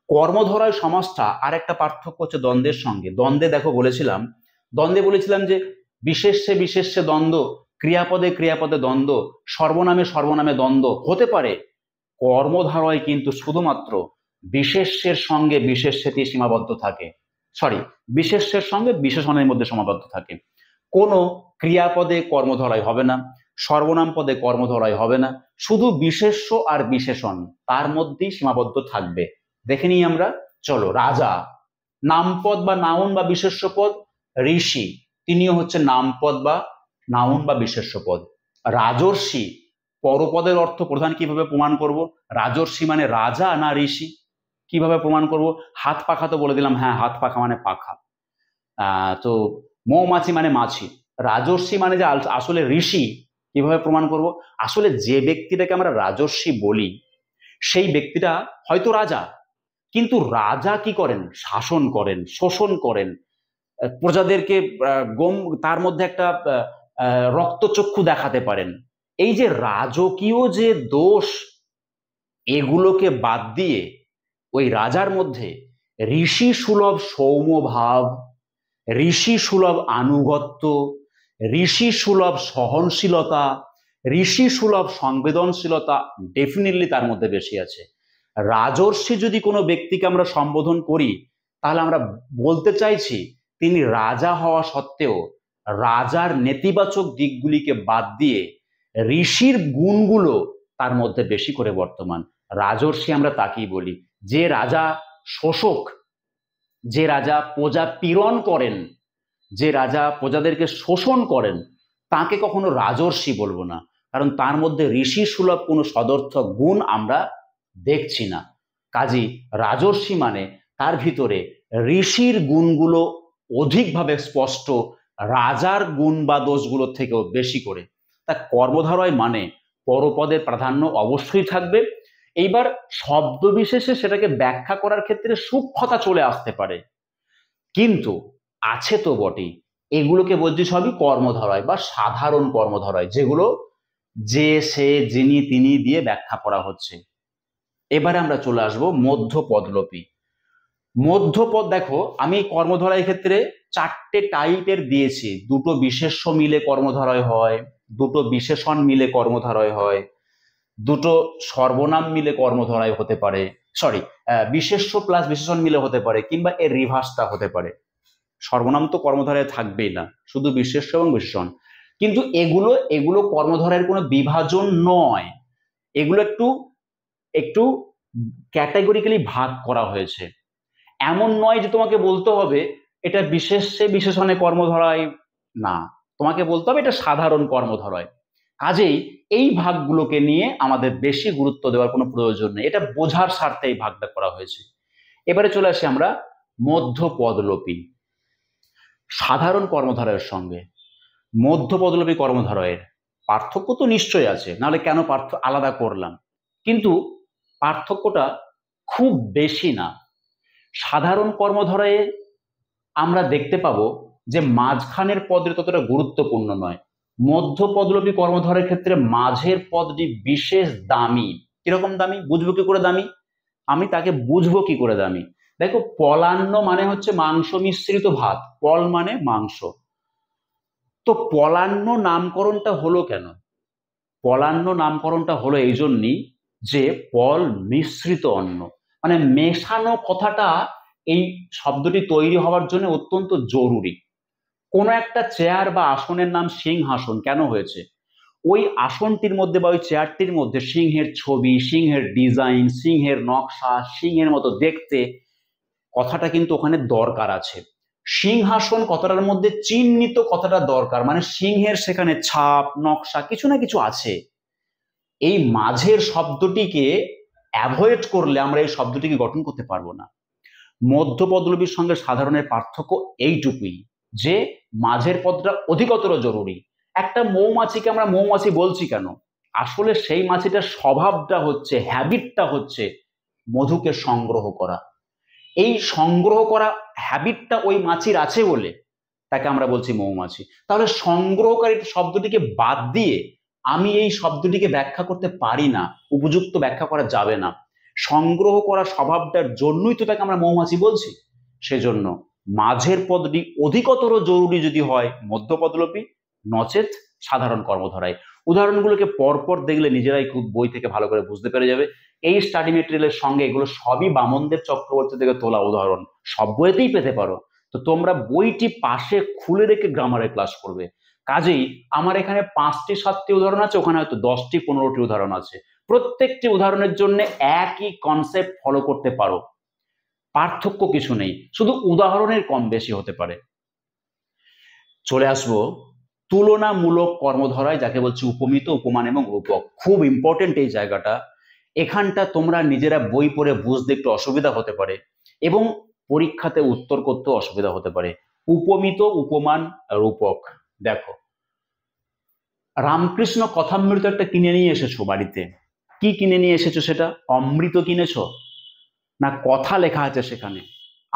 কর্মধারয় সমাসটা আর একটা পার্থক্য হচ্ছে দ্বন্দ্বের সঙ্গে। দ্বন্দ্বে দেখো বলেছিলাম যে বিশেষ্যে বিশেষ্যে দ্বন্দ্ব, ক্রিয়াপদে ক্রিয়াপদে দ্বন্দ্ব, সর্বনামে সর্বনামে দ্বন্দ্ব হতে পারে। কর্মধারয় কিন্তু শুধুমাত্র বিশেষ্যের সঙ্গে বিশেষ্যেতে সীমাবদ্ধ থাকে, বিশেষ্যের সঙ্গে বিশেষণের মধ্যে সীমাবদ্ধ থাকে। কোনো ক্রিয়াপদে কর্মধারয় হবে না, সর্বনাম পদে কর্মধারয় হবে না, শুধু বিশেষ্য আর বিশেষণ তার মধ্যেই সীমাবদ্ধ থাকবে। দেখে নিই আমরা, চলো। রাজা নামপদ বা নাউন বা বিশেষ্য পদ, ঋষি তিনিও হচ্ছে নামপদ বা নাউন বা বিশেষ্য পদ। রাজর্ষি পরপদের অর্থ প্রধান, কিভাবে প্রমাণ করব? রাজর্ষি মানে রাজা না ঋষি, কিভাবে প্রমাণ করব? হাত পাখা তো বলে দিলাম, হ্যাঁ হাত পাখা মানে পাখা। তো মৌমাছি মানে মাছি, রাজর্ষি মানে যে আসলে ঋষি, কিভাবে প্রমাণ করব? আসলে যে ব্যক্তিটাকে আমরা রাজর্ষি বলি সেই ব্যক্তিটা হয়তো রাজা, কিন্তু রাজা কি করেন? শাসন করেন, শোষণ করেন, প্রজাদেরকে তার মধ্যে একটা রক্তচক্ষু দেখাতে পারেন। এই যে রাজকীয় যে দোষ, এগুলোকে বাদ দিয়ে ওই রাজার মধ্যে ঋষি সুলভ সৌম্য ভাব, ঋষি সুলভ আনুগত্য, ঋষি সুলভ সহনশীলতা, ঋষি সুলভ সংবেদনশীলতা ডেফিনেটলি তার মধ্যে বেশি আছে। রাজর্ষি যদি কোনো ব্যক্তিকে আমরা সম্বোধন করি তাহলে আমরা বলতে চাইছি তিনি রাজা হওয়া সত্ত্বেও রাজার নেতিবাচক দিকগুলিকে বাদ দিয়ে ঋষির গুণগুলো তার মধ্যে বেশি করে বর্তমান। রাজর্ষি আমরা তাকেই বলি যে রাজা শোষক, যে রাজা প্রজা পীড়ন করেন, যে রাজা প্রজাদেরকে শোষণ করেন, তাকে কখনো রাজর্ষি বলবো না, কারণ তার মধ্যে ঋষি সুলভ কোনো সদর্থক গুণ আমরা দেখছি না। কাজী রাজর্ষি মানে তার ভিতরে ঋষির গুণগুলো অধিকভাবে স্পষ্ট, রাজার গুণ বা দোষগুলোর থেকেও বেশি করে। তা কর্মধারয় মানে পরপদের প্রাধান্য অবশ্যই থাকবে। এইবার শব্দ বিশেষে সেটাকে ব্যাখ্যা করার ক্ষেত্রে সূক্ষ্মতা চলে আসতে পারে, কিন্তু আছে তো বটেই। এগুলোকে বলছি সবই কর্মধারয় বা সাধারণ কর্মধারয়, যেগুলো যে সে যিনি তিনি দিয়ে ব্যাখ্যা করা হচ্ছে। এবারে আমরা চলে আসব মধ্যপদলোপী। মধ্যপদ দেখো আমি কর্মধারয়ের ক্ষেত্রে চারটে টাইপের দিয়েছি। দুটো বিশেষ্য মিলে কর্মধারয় হয়, দুটো বিশেষণ মিলে কর্মধারয় হয়, দুটো সর্বনাম মিলে কর্মধারয় হতে পারে, বিশেষ্য প্লাস বিশেষণ মিলে হতে পারে, কিংবা এর রিভার্সটা হতে পারে। সর্বনাম তো কর্মধারয় থাকবেই না, শুধু বিশেষ্য এবং বিশেষণ। কিন্তু এগুলো কর্মধারয়ের কোনো বিভাজন নয়, এগুলো একটু একটু ক্যাটাগরিক্যালি ভাগ করা হয়েছে। এমন নয় যে তোমাকে বলতে হবে এটা বিশেষে বিশেষণে কর্মধারয়, না, তোমাকে বলতে হবে এটা সাধারণ কর্মধারয়। কাজেই এই ভাগগুলোকে নিয়ে আমাদের বেশি গুরুত্ব দেওয়ার কোনো প্রয়োজন নেই, এটা বোঝার স্বার্থে এই ভাগটা করা হয়েছে। এবারে চলে আসি আমরা মধ্যপদলোপী। সাধারণ কর্মধারয়ের সঙ্গে মধ্যপদলোপী কর্মধারয়ের পার্থক্য তো নিশ্চয়ই আছে, নাহলে কেন আলাদা করলাম, কিন্তু পার্থক্যটা খুব বেশি না। সাধারণ কর্মধারয়ে আমরা দেখতে পাবো যে মাঝখানের পদটি ততটা গুরুত্বপূর্ণ নয়। মধ্যপদলোপী কর্মধারয়ের ক্ষেত্রে মাঝের পদটি বিশেষ দামি। কিরকম দামি, বুঝবো কি করে দামি, আমি তাকে বুঝবো কি করে দামি? দেখো, পলান্ন মানে হচ্ছে মাংস মিশ্রিত ভাত, পল মানে মাংস। তো পলান্ন নামকরণটা হলো কেন? পলান্ন নামকরণটা হলো এই জন্যই যে পল মিশ্রিত অন্ন, মানে মেশানো কথাটা এই শব্দটি তৈরি হওয়ার জন্য অত্যন্ত জরুরি। কোনো একটা চেয়ার বা আসনের নাম সিংহাসন কেন হয়েছে? ওই আসনটির মধ্যে বা ওই চেয়ারটির মধ্যে সিংহের ছবি, সিংহের ডিজাইন, সিংহের নকশা, সিংহের মতো দেখতে কথাটা কিন্তু ওখানে দরকার আছে। সিংহাসন কথাটার মধ্যে চিহ্নিত কথাটা দরকার, মানে সিংহের সেখানে ছাপ, নকশা, কিছু না কিছু আছে। এই মাঝের শব্দটিকে অ্যাভয়েড করলে আমরা এই শব্দটিকে গঠন করতে পারবো না। মধ্যপদলোপীর সঙ্গে সাধারণের পার্থক্য এইটুকুই যে মাঝের পদটা অধিকতর জরুরি। একটা মৌমাছিকে আমরা মৌমাছি বলছি কেন? আসলে সেই মাছিটার স্বভাবটা হচ্ছে, হ্যাবিটটা হচ্ছে মধুকে সংগ্রহ করা। এই সংগ্রহ করা হ্যাবিটটা ওই মাছির আছে বলে তাকে আমরা বলছি মৌমাছি। তাহলে সংগ্রহকারী শব্দটিকে বাদ দিয়ে আমি এই শব্দটিকে ব্যাখ্যা করতে পারি না, উপযুক্ত ব্যাখ্যা করা যাবে না। সংগ্রহ করা স্বভাবটার জন্যই তো তাকে আমরা মৌমাছি বলছি। সেজন্য মাঝের পদটি অধিকতর জরুরি যদি হয় মধ্যপদলোপী, নচেত সাধারণ কর্মধারায়। উদাহরণগুলোকে পরপর দেখলে নিজেরাই খুব বই থেকে ভালো করে বুঝতে পেরে যাবে। এই স্টাডি মেটেরিয়ালের সঙ্গে এগুলো সবই বামনদেব চক্রবর্তী থেকে তোলা উদাহরণ, সব বইতেই পেতে পারো। তো তোমরা বইটি পাশে খুলে রেখে গ্রামারের ক্লাস করবে। কাজেই আমার এখানে 5টি 7টি উদাহরণ আছে, ওখানে হয়তো 10টি 15টি উদাহরণ আছে। প্রত্যেকটি উদাহরণের জন্য একই কনসেপ্ট ফলো করতে পারো, পার্থক্য কিছু নেই, শুধু উদাহরণের কম বেশি হতে পারে। চলে আসবো তুলনামূলক কর্মধারায়, যাকে বলছি উপমিত, উপমান এবং রূপক। খুব ইম্পর্টেন্ট এই জায়গাটা। এখানটা তোমরা নিজেরা বই পড়ে বুঝতে একটু অসুবিধা হতে পারে এবং পরীক্ষাতে উত্তর করতেও অসুবিধা হতে পারে। উপমিত, উপমান, রূপক। দেখো, রামকৃষ্ণ কথামৃত একটা কিনে নিয়ে এসেছো বাড়িতে। কি কিনে নিয়ে এসেছো সেটা? অমৃত কিনেছো না কথা লেখা আছে সেখানে?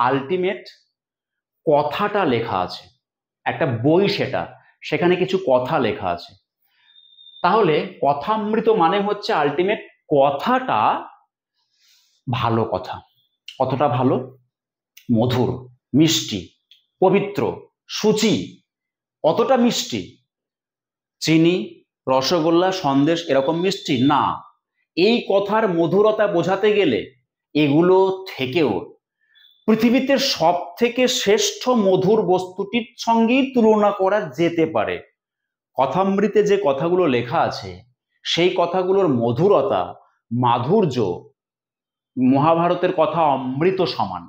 আলটিমেট কথাটা লেখা আছে, একটা বই সেটা, সেখানে কিছু কথা লেখা আছে। তাহলে কথামৃত মানে হচ্ছে আলটিমেট কথাটা ভালো কথা। কতটা ভালো? মধুর, মিষ্টি, পবিত্র, শুচি। অতটা মিষ্টি? চিনি, রসগোল্লা, সন্দেশ এরকম মিষ্টি না। এই কথার মধুরতা বোঝাতে গেলে এগুলো থেকেও পৃথিবীতে সব থেকে শ্রেষ্ঠ মধুর বস্তুটির সঙ্গেই তুলনা করা যেতে পারে। কথামৃতে যে কথাগুলো লেখা আছে সেই কথাগুলোর মধুরতা, মাধুর্য মহাভারতের কথা অমৃত সমান।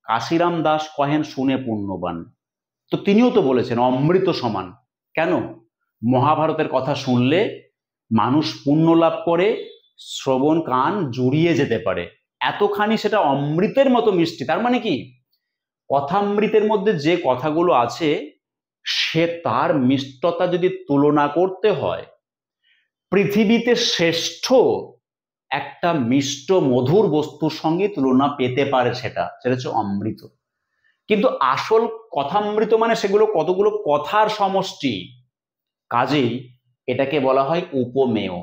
কাশিরাম দাস কহেন শুনে পুণ্যবান। তো তিনিও তো বলেছেন অমৃত সমান। কেন? মহাভারতের কথা শুনলে মানুষ পুণ্য লাভ করে, শ্রবণ কান জুড়িয়ে যেতে পারে, এতখানি সেটা অমৃতের মতো মিষ্টি। তার মানে কি, কথামৃতের মধ্যে যে কথাগুলো আছে সে তার মিষ্টতা যদি তুলনা করতে হয়, পৃথিবীতে শ্রেষ্ঠ একটা মিষ্ট মধুর বস্তুর সঙ্গে তুলনা পেতে পারে, সেটা হচ্ছে অমৃত। কিন্তু আসল কথামৃত মানে সেগুলো কতগুলো কথার সমষ্টি। কাজেই এটাকে বলা হয় উপমেয়।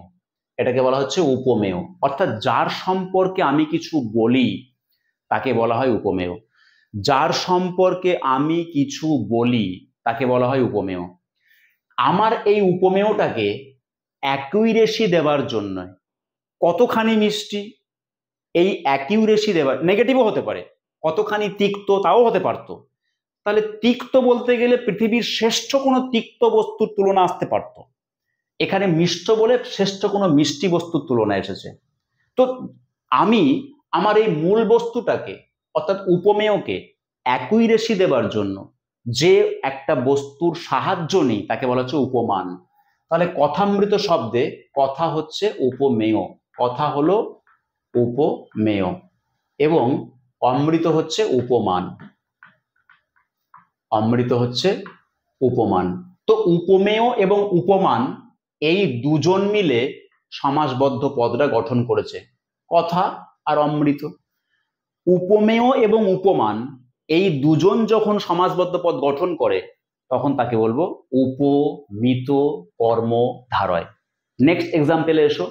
এটাকে বলা হচ্ছে উপমেয়, অর্থাৎ যার সম্পর্কে আমি কিছু বলি তাকে বলা হয় উপমেয়। যার সম্পর্কে আমি কিছু বলি তাকে বলা হয় উপমেয়। আমার এই উপমেয়টাকে অ্যাকুরেসি দেওয়ার জন্য কতখানি মিষ্টি, এই অ্যাকিউরেসি দেওয়ার, নেগেটিভও হতে পারে, কতখানি তিক্ত তাও হতে পারতো। তাহলে তিক্ত বলতে গেলে পৃথিবীর শ্রেষ্ঠ কোনো তিক্ত বস্তুর তুলনা আসতে পারতো, এখানে মিষ্ট বলে শ্রেষ্ঠ কোনো মিষ্টি বস্তুর তুলনা এসেছে। তো আমি আমার এই মূল বস্তুটাকে অর্থাৎ উপমেয়কে অ্যাকুইরেসি দেবার জন্য যে একটা বস্তুর সাহায্য নেই তাকে বলা হচ্ছে উপমান। তাহলে কথামৃত শব্দে কথা হচ্ছে উপমেয়, কথা হলো উপমেয়, এবং অমৃত হচ্ছে উপমান, অমৃত হচ্ছে উপমান। তো উপমেয় এবং উপমান এই দুজন মিলে সমাসবদ্ধ পদটা গঠন করেছে, কথা আর অমৃত। উপমেয় এবং উপমান এই দুজন যখন সমাসবদ্ধ পদ গঠন করে তখন তাকে বলবো উপমিত কর্মধারয়। নেক্সট এক্সাম্পলে এসো।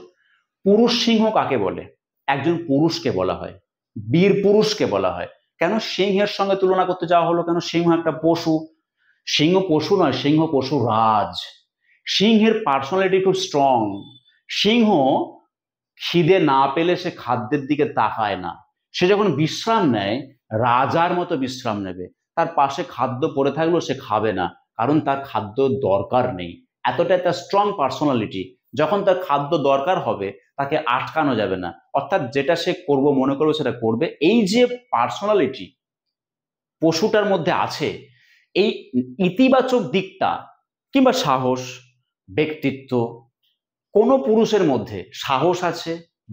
পুরুষ সিংহ কাকে বলে? একজন পুরুষকে বলা হয়, বীর পুরুষকে বলা হয়। কেন সিংহের সঙ্গে তুলনা করতে যাওয়া হলো? কেন সিংহ একটা পশু। সিংহ পশু নয়, সিংহ পশু রাজ। সিংহের পার্সোনালিটি খুব স্ট্রং। সিংহ খিদে না পেলে সে খাদ্যের দিকে তাকায় না, সে যখন বিশ্রাম নেয় রাজার মতো বিশ্রাম নেবে। তার পাশে খাদ্য পড়ে থাকলেও সে খাবে না, কারণ তার খাদ্য দরকার নেই। এতটা তার স্ট্রং পার্সোনালিটি। যখন তার খাদ্য দরকার হবে তাকে আটকানো যাবে না, অর্থাৎ যেটা সে করব মনে করবে সেটা করবে। এই যে পার্সোনালিটি পশুটার মধ্যে আছে, এই ইতিবাচক দিকটা কিংবা সাহস, ব্যক্তিত্ব, কোন পুরুষের মধ্যে সাহস আছে,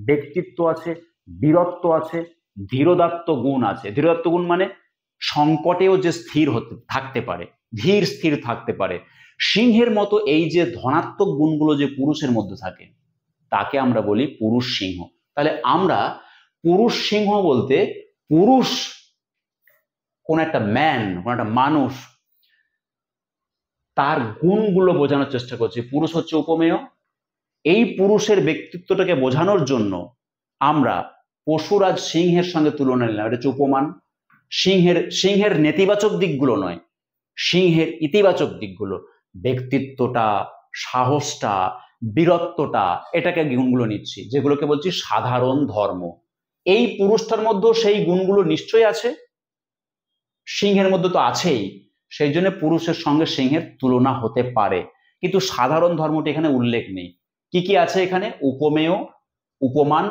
ব্যক্তিত্ব আছে, বীরত্ব আছে, ধীরোদাত্ত গুণ আছে। ধীরোদাত্ত গুণ মানে সংকটেও যে স্থির হতে থাকতে পারে, ধীর স্থির থাকতে পারে। সিংহের মতো এই যে ধনাত্মক গুণগুলো যে পুরুষের মধ্যে থাকে তাকে আমরা বলি পুরুষ সিংহ। তাহলে আমরা পুরুষ সিংহ বলতে পুরুষ কোন একটা ম্যান, কোন একটা মানুষ, তার গুণগুলো বোঝানোর চেষ্টা করছি। পুরুষ হচ্ছে উপমেয়। এই পুরুষের ব্যক্তিত্বটাকে বোঝানোর জন্য আমরা পশুরাজ সিংহের সঙ্গে তুলনা নিলাম, এটা হচ্ছে উপমান। সিংহের নেতিবাচক দিকগুলো নয়, সিংহের ইতিবাচক দিকগুলো, ব্যক্তিত্বটা, সাহসটা, বীরত্বটা, এটাকে গুণগুলো নিচ্ছি, যেগুলোকে বলছি সাধারণ ধর্ম। এই পুরুষটার মধ্যেও সেই গুণগুলো নিশ্চয়ই আছে, সিংহের মধ্যে তো আছেই, সেই জন্য পুরুষের সঙ্গে সিংহের তুলনা হতে পারে। কিন্তু সাধারণ ধর্মটি এখানে উল্লেখ নেই। কি কি আছে এখানে? উপমেয়, উপমান,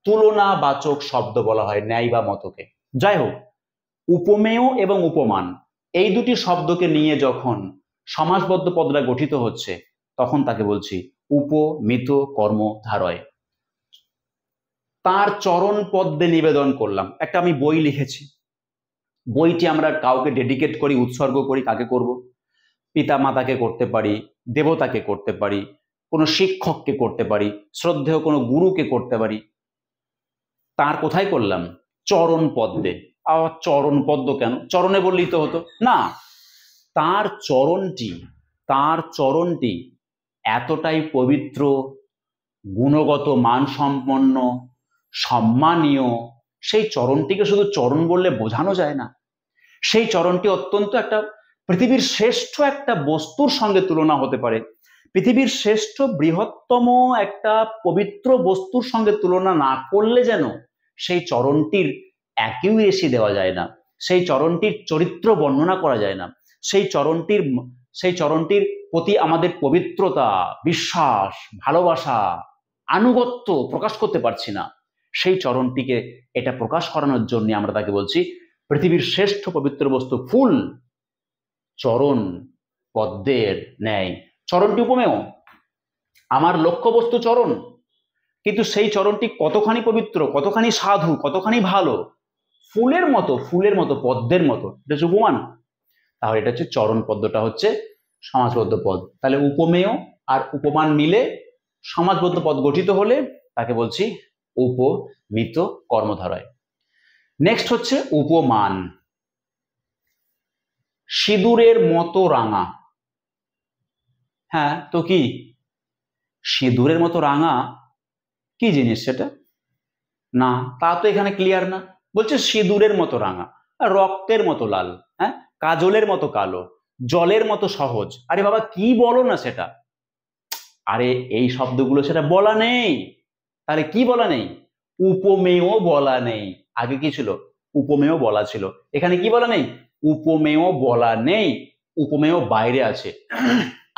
তুলনাবাচক শব্দ বলা হয় ন্যায় বা মতকে। যাই হোক, উপমেয় এবং উপমান এই দুটি শব্দকে নিয়ে যখন সমাসবদ্ধ পদটা গঠিত হচ্ছে তখন তাকে বলছি উপমিত কর্মধারয়। তার চরণ পদ্মে নিবেদন করলাম। একটা আমি বই লিখেছি, বইটি আমরা কাউকে ডেডিকেট করি, উৎসর্গ করি। কাকে করব? পিতা মাতাকে করতে পারি, দেবতাকে করতে পারি, কোনো শিক্ষককে করতে পারি, শ্রদ্ধেয় কোনো গুরুকে করতে পারি। তার কোথায় করলাম? চরণ পদ্মে। আবার চরণ পদ্ম কেন? চরণে বললেই তো হতো না। তার চরণটি এতটাই পবিত্র, গুণগত মানসম্পন্ন, সম্মানীয়, সেই চরণটিকে শুধু চরণ বললে বোঝানো যায় না। সেই চরণটি অত্যন্ত একটা পৃথিবীর শ্রেষ্ঠ একটা বস্তুর সঙ্গে তুলনা হতে পারে। পৃথিবীর শ্রেষ্ঠ বৃহত্তম একটা পবিত্র বস্তুর সঙ্গে তুলনা না করলে যেন সেই চরণটির অ্যাকিউরেসি দেওয়া যায় না, সেই চরণটির চরিত্র বর্ণনা করা যায় না, সেই চরণটির প্রতি আমাদের পবিত্রতা, বিশ্বাস, ভালোবাসা, আনুগত্য প্রকাশ করতে পারছি না। সেই চরণটিকে এটা প্রকাশ করানোর জন্য আমরা তাকে বলছি পৃথিবীর শ্রেষ্ঠ পবিত্র বস্তু ফুল চরণ পদ্মের ন্যায়। চরণটি উপমেয়, আমার লক্ষ্য বস্তু চরণ, কিন্তু সেই চরণটি কতখানি পবিত্র, কতখানি সাধু, কতখানি ভালো, ফুলের মতো পদ্মের মতো, এটা হচ্ছে উপমান। তাহলে এটা হচ্ছে চরণ পদ্মটা হচ্ছে সমাসবদ্ধ পদ। তাহলে উপমেয় আর উপমান মিলে সমাসবদ্ধ পদ গঠিত হলে তাকে বলছি উপমিত কর্মধারয়। নেক্সট হচ্ছে উপমান। সিঁদুরের মতো রাঙা। হ্যাঁ তো কি? সিঁদুরের মতো রাঙা কি জিনিস সেটা? না, তা তো এখানে ক্লিয়ার না। বলছে সিঁদুরের মতো রাঙা, রক্তের মতো লাল, হ্যাঁ, কাজলের মতো কালো, জলের মতো সহজ। আরে বাবা কি বলো না সেটা? আরে এই শব্দগুলো সেটা বলা নেই। তাহলে কি বলা নেই? উপমেয় বলা নেই। আগে কি ছিল? উপমেয় বলা ছিল। এখানে কি বলা নেই? উপমেয় বলা নেই, উপমেয় বাইরে আছে।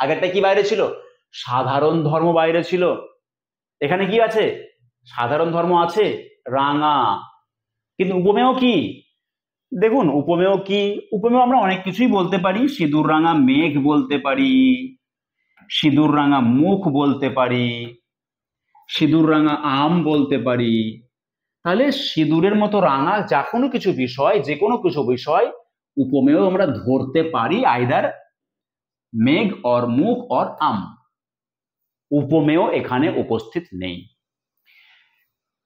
আগেরটা কি বাইরে ছিল? সাধারণ ধর্ম বাইরে ছিল। এখানে কি আছে? সাধারণ ধর্ম আছে, রাঙা। কিন্তু উপমেয় কি? দেখুন উপমেয় কি, উপমেয় আমরা অনেক কিছুই বলতে পারি। সিঁদুর রাঙা মেঘ বলতে পারি, সিঁদুর রাঙা মুখ বলতে পারি, সিঁদুর রাঙা আম বলতে পারি। তাহলে সিঁদুরের মতো রাঙা যা কোনো কিছু বিষয়, যে কোনো কিছু বিষয় উপমেয় আমরা ধরতে পারি, আইদার মেঘ অর মুখ অর আম। উপমেয় এখানে উপস্থিত নেই।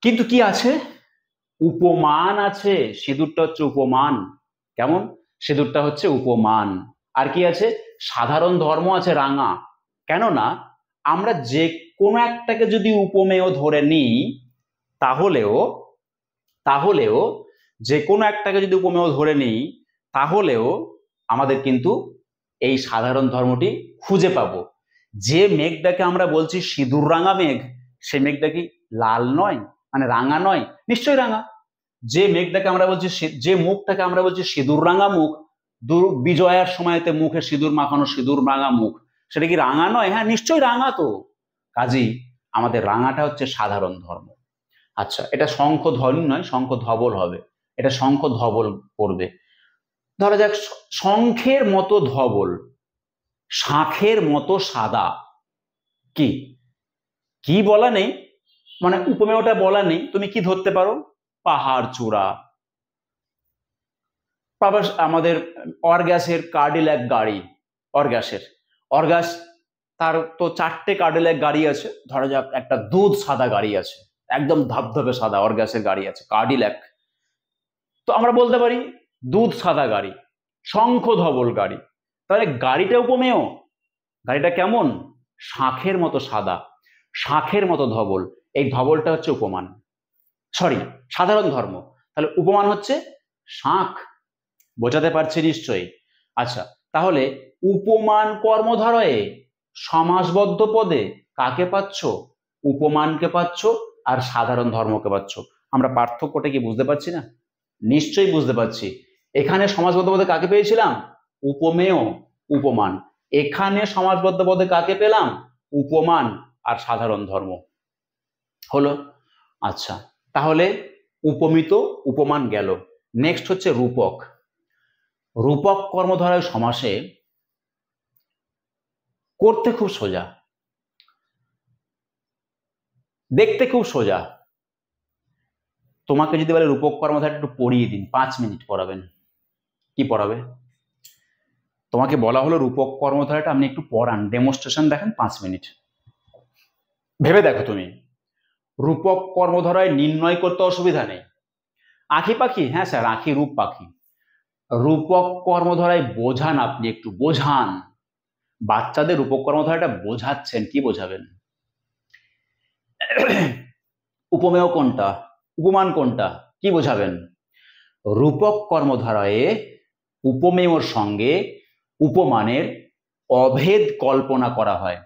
কিন্তু কি আছে, উপমান আছে। সিঁদুরটা হচ্ছে উপমান। কেমন? সিঁদুরটা হচ্ছে উপমান। আর কি আছে? সাধারণ ধর্ম আছে রাঙা। কেননা আমরা যে কোনো একটাকে যদি উপমেয় ধরে নিই, তাহলেও তাহলেও যে কোনো একটাকে যদি উপমেয় ধরে নিই, তাহলেও আমাদের কিন্তু এই সাধারণ ধর্মটি খুঁজে পাবো। যে মেঘটাকে আমরা বলছি সিঁদুর রাঙা মেঘ, সে মেঘটা কি লাল নয়, মানে রাঙা নয়? নিশ্চয়ই রাঙা। যে মেঘটাকে আমরা বলছি, যে মুখটাকে আমরা বলছি সিঁদুর রাঙা মুখ, বিজয়ার সময়তে মুখে সিঁদুর মাখানো সিঁদুর রাঙা মুখ, সেটা কি রাঙা নয়? হ্যাঁ, নিশ্চয়ই রাঙা। তো কাজেই আমাদের রাঙাটা হচ্ছে সাধারণ ধর্ম। আচ্ছা, এটা শঙ্খ ধ্বনি নয়, শঙ্খ ধবল হবে। এটা শঙ্খ ধবল পড়বে। ধরা যাক শঙ্খের মতো ধবল, শাঁখের মতো সাদা। কি কি বলা নেই, মানে উপমেয়টা বলা নেই। তুমি কি ধরতে পারো? পাহাড় চূড়া। আমাদের অর্গাসের কার্ডিল্যাক গাড়ি, অর্গাসের অর্গাস, তার তো 4টে কার্ডিল্যাক গাড়ি আছে। ধরা যাক একটা দুধ সাদা গাড়ি আছে, একদম ধবধবে সাদা অর্গাসের গাড়ি আছে, কার্ডিল্যাক। তো আমরা বলতে পারি দুধ সাদা গাড়ি, শঙ্খ ধবল গাড়ি। তাহলে গাড়িটা উপমেয়। গাড়িটা কেমন? শাঁখের মতো সাদা, শাঁখের মতো ধবল। এই ধবলটা হচ্ছে উপমান, সরি সাধারণ ধর্ম। তাহলে উপমান হচ্ছে শাঁখ। বোঝাতে পারছি নিশ্চয়ই। আচ্ছা, তাহলে উপমান কর্মধারয়ে সমাসবদ্ধ পদে কাকে পাচ্ছ? উপমানকে পাচ্ছ আর সাধারণ ধর্মকে পাচ্ছ। আমরা পার্থক্যটা কি বুঝতে পারছি না? নিশ্চয়ই বুঝতে পারছি। এখানে সমাসবদ্ধ পদে কাকে পেয়েছিলাম? উপমেয়, উপমান। এখানে সমাসবদ্ধ পদে কাকে পেলাম? উপমান আর সাধারণ ধর্ম। হলো? আচ্ছা, তাহলে উপমিত উপমান গেল। নেক্সট হচ্ছে রূপক। রূপক কর্মধারয় সমাসে করতে খুব সোজা, দেখতে খুব সোজা। তোমাকে যদি বলে রূপক কর্মধারয় একটু পড়িয়ে দিন, 5 মিনিট পড়াবেন, কি পড়াবে? তোমাকে বলা হলো রূপক কর্মধারয়টা আপনি একটু পড়ান, ডেমনস্ট্রেশন দেখেন 5 মিনিট। ভেবে দেখো তুমি, রূপক কর্মধারয় নির্ণয় করতে অসুবিধা নেই। আঁখি পাখি, হ্যাঁ স্যার আঁখি রূপ পাখি। রূপক কর্মধারয় বোঝান, আপনি একটু বোঝান। বাচ্চাদের রূপক কর্মধারয়টা বোঝাচ্ছেন, কি বোঝাবেন? উপমেয় কোনটা, উপমান কোনটা, কি বোঝাবেন? রূপক কর্মধারয়ে উপমেয়র সঙ্গে উপমানের অভেদ কল্পনা করা হয়।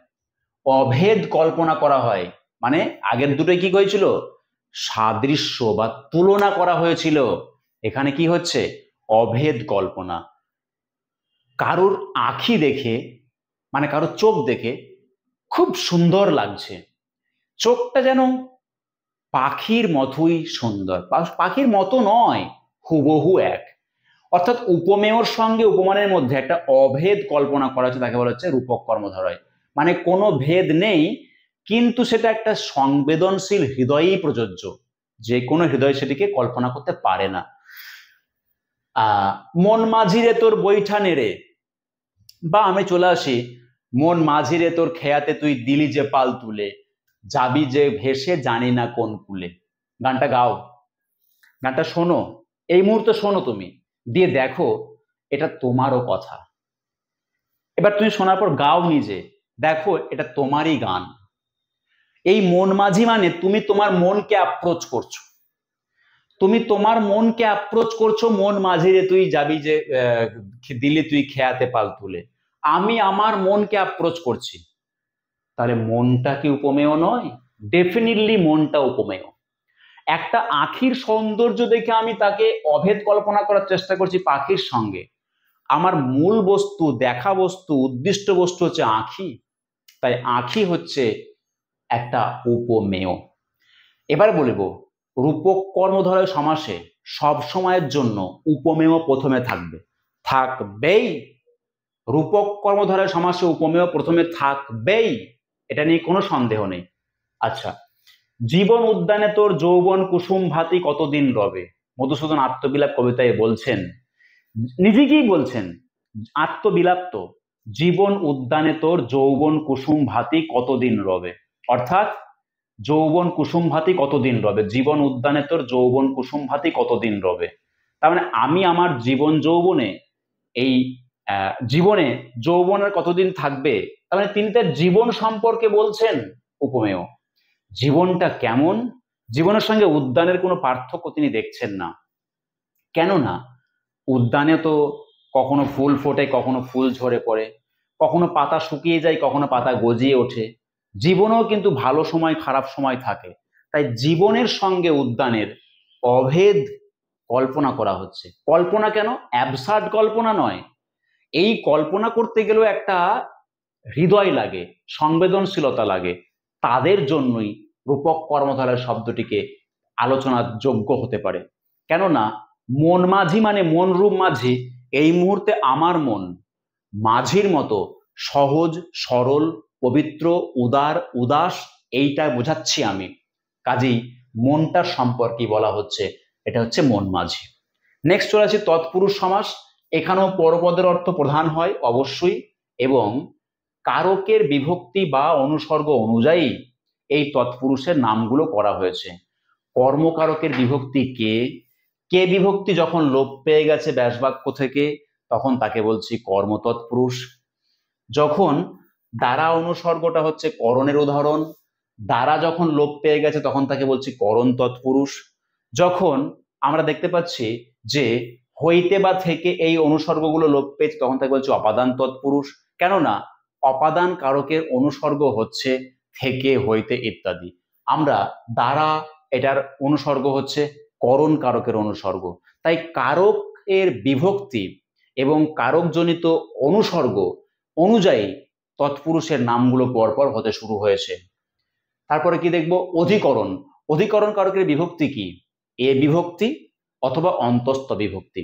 অভেদ কল্পনা করা হয় মানে আগের দুটোই কি হয়েছিল? সাদৃশ্য বা তুলনা করা হয়েছিল। এখানে কি হচ্ছে? অভেদ কল্পনা। কারুর আঁখি দেখে, মানে কারোর চোখ দেখে খুব সুন্দর লাগছে, চোখটা যেন পাখির মতোই সুন্দর, পাখির মতো নয়, হুবহু এক। অর্থাৎ উপমেয়র সঙ্গে উপমানের মধ্যে একটা অভেদ কল্পনা করা হচ্ছে, তাকে বলা হচ্ছে রূপক কর্মধারয়। মানে কোনো ভেদ নেই, কিন্তু সেটা একটা সংবেদনশীল হৃদয়েই প্রযোজ্য। যে কোনো হৃদয় সেটিকে কল্পনা করতে পারে না। মন মাঝিরে তোর বৈঠা নেড়ে, বা আমি চলে আসি, মন মাঝিরে তোর খেয়াতে তুই দিলি যে পাল তুলে, যাবি যে ভেসে জানি না কোন কুলে। গানটা গাও, গানটা শোনো, এই মুহূর্তে শোনো তুমি, দিয়ে দেখো এটা তোমারও কথা। এবার তুমি শোনার পর গাও নিজে, দেখো এটা তোমারই গান। এই মন মাঝি মানে তুমি তোমার মনকে অ্যাপ্রোচ করছো, তুমি তোমার মনকে অ্যাপ্রোচ করছো। মন মাঝিরে তুই যাবি যে দিলি তুই খেয়াতে পাল তুলে, আমি আমার মনকে অ্যাপ্রোচ করছি। তাহলে মনটা কি উপমেয় নয়? ডেফিনেটলি মনটা উপমেয়। একটা আঁখির সৌন্দর্য দেখে আমি তাকে অভেদ কল্পনা করার চেষ্টা করছি পাখির সঙ্গে। আমার মূল বস্তু, দেখা বস্তু, উদ্দিষ্ট বস্তু হচ্ছে আঁখি। তাই আঁখি হচ্ছে একটা উপমেয়। এবার বলবো রূপক কর্মধারয় সমাসে সব সময়ের জন্য উপমেয় প্রথমে থাকবে, থাকবেই। রূপক কর্মধারয় সমাসে উপমেয় প্রথমে থাকবেই, এটা নিয়ে কোনো সন্দেহ নেই। আচ্ছা, জীবন উদ্যানে তোর যৌবন কুসুম ভাতি কতদিন রবে, মধুসূদন আত্মবিলাপ কবিতায় বলছেন, নিজেকেই বলছেন, আত্মবিলাপ তো, জীবন উদ্যানে তোর যৌবন কুসুম ভাতি কতদিন রবে, অর্থাৎ যৌবন কুসুম ভাতি কতদিন রবে, জীবন উদ্যানে তোর যৌবন কুসুম ভাতি কতদিন রবে। তার মানে আমি আমার জীবন যৌবনে, এই জীবনে যৌবনের কতদিন থাকবে, তার মানে তিনি তার জীবন সম্পর্কে বলছেন উপমেয়। জীবনটা কেমন, জীবনের সঙ্গে উদ্যানের কোনো পার্থক্য তিনি দেখছেন না। কেননা উদ্যানে তো কখনো ফুল ফোটে, কখনো ফুল ঝরে পড়ে, কখনো পাতা শুকিয়ে যায়, কখনো পাতা গজিয়ে ওঠে। জীবনেও কিন্তু ভালো সময় খারাপ সময় থাকে। তাই জীবনের সঙ্গে উদ্যানের অভেদ কল্পনা করা হচ্ছে। কল্পনা কেন, অ্যাবসার্ড কল্পনা নয়, এই কল্পনা করতে গেলেও একটা হৃদয় লাগে, সংবেদনশীলতা লাগে। তাদের জন্যই রূপক কর্মধারয় শব্দটিকে আলোচনার যোগ্য হতে পারে। কেননা মন মাঝি মানে মন রূপ মাঝি, এই মুহূর্তে আমার মন মাঝির মতো সহজ, সরল, পবিত্র, উদার, উদাস, এইটা বোঝাচ্ছি আমি। কাজেই মনটার সম্পর্কে বলা হচ্ছে, এটা হচ্ছে মন মাঝি। নেক্সট চলে আসি তৎপুরুষ সমাস। এখানেও পরপদের অর্থ প্রধান হয় অবশ্যই, এবং কারকের বিভক্তি বা অনুসর্গ অনুযায়ী এই তৎপুরুষের নামগুলো করা হয়েছে। কর্মকারকের বিভক্তি কে, কে বিভক্তি যখন লোপ পেয়ে গেছে ব্যাসবাক্য থেকে, তখন তাকে বলছি কর্ম তৎপুরুষ। যখন দ্বারা অনুসর্গটা হচ্ছে করণের উদাহরণ, দ্বারা যখন লোপ পেয়ে গেছে তখন তাকে বলছি করণ তৎপুরুষ। যখন আমরা দেখতে পাচ্ছি যে হইতে বা থেকে এই অনুসর্গগুলো লোপ পেয়েছে, তখন তাকে বলছি অপাদান তৎপুরুষ। কেননা অপাদান কারকের অনুসর্গ হচ্ছে থেকে, হইতে ইত্যাদি। আমরা দ্বারা, এটার অনুসর্গ হচ্ছে করণ কারকের অনুসর্গ। তাই কারকের বিভক্তি এবং কারকজনিত অনুসর্গ অনুযায়ী তৎপুরুষের নামগুলো পরপর হতে শুরু হয়েছে। তারপরে কি দেখব, অধিকরণ। অধিকরণ কারকের বিভক্তি কি, এ বিভক্তি অথবা অন্তস্থ বিভক্তি।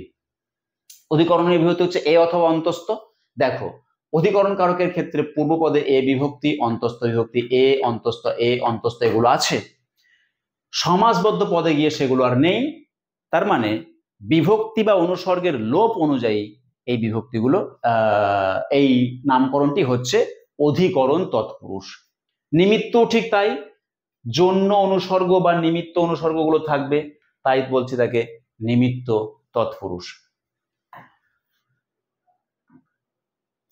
অধিকরণের বিভক্তি হচ্ছে এ অথবা অন্তস্থ। দেখো অধিকরণ কারকের ক্ষেত্রে পূর্বপদে এ বিভক্তি, অন্তস্থ বিভক্তি, এ অন্তস্থ, এ অন্তস্থ এগুলো আছে। সমাসবদ্ধ পদে গিয়ে সেগুলো আর নেই। তার মানে বিভক্তি বা অনুসর্গের লোপ অনুযায়ী এই বিভক্তিগুলো, এই নামকরণটি হচ্ছে অধিকরণ তৎপুরুষ। নিমিত্তও ঠিক তাই, জন্য অনুসর্গ বা নিমিত্ত অনুসর্গগুলো থাকবে, তাই বলছি তাকে নিমিত্ত তৎপুরুষ।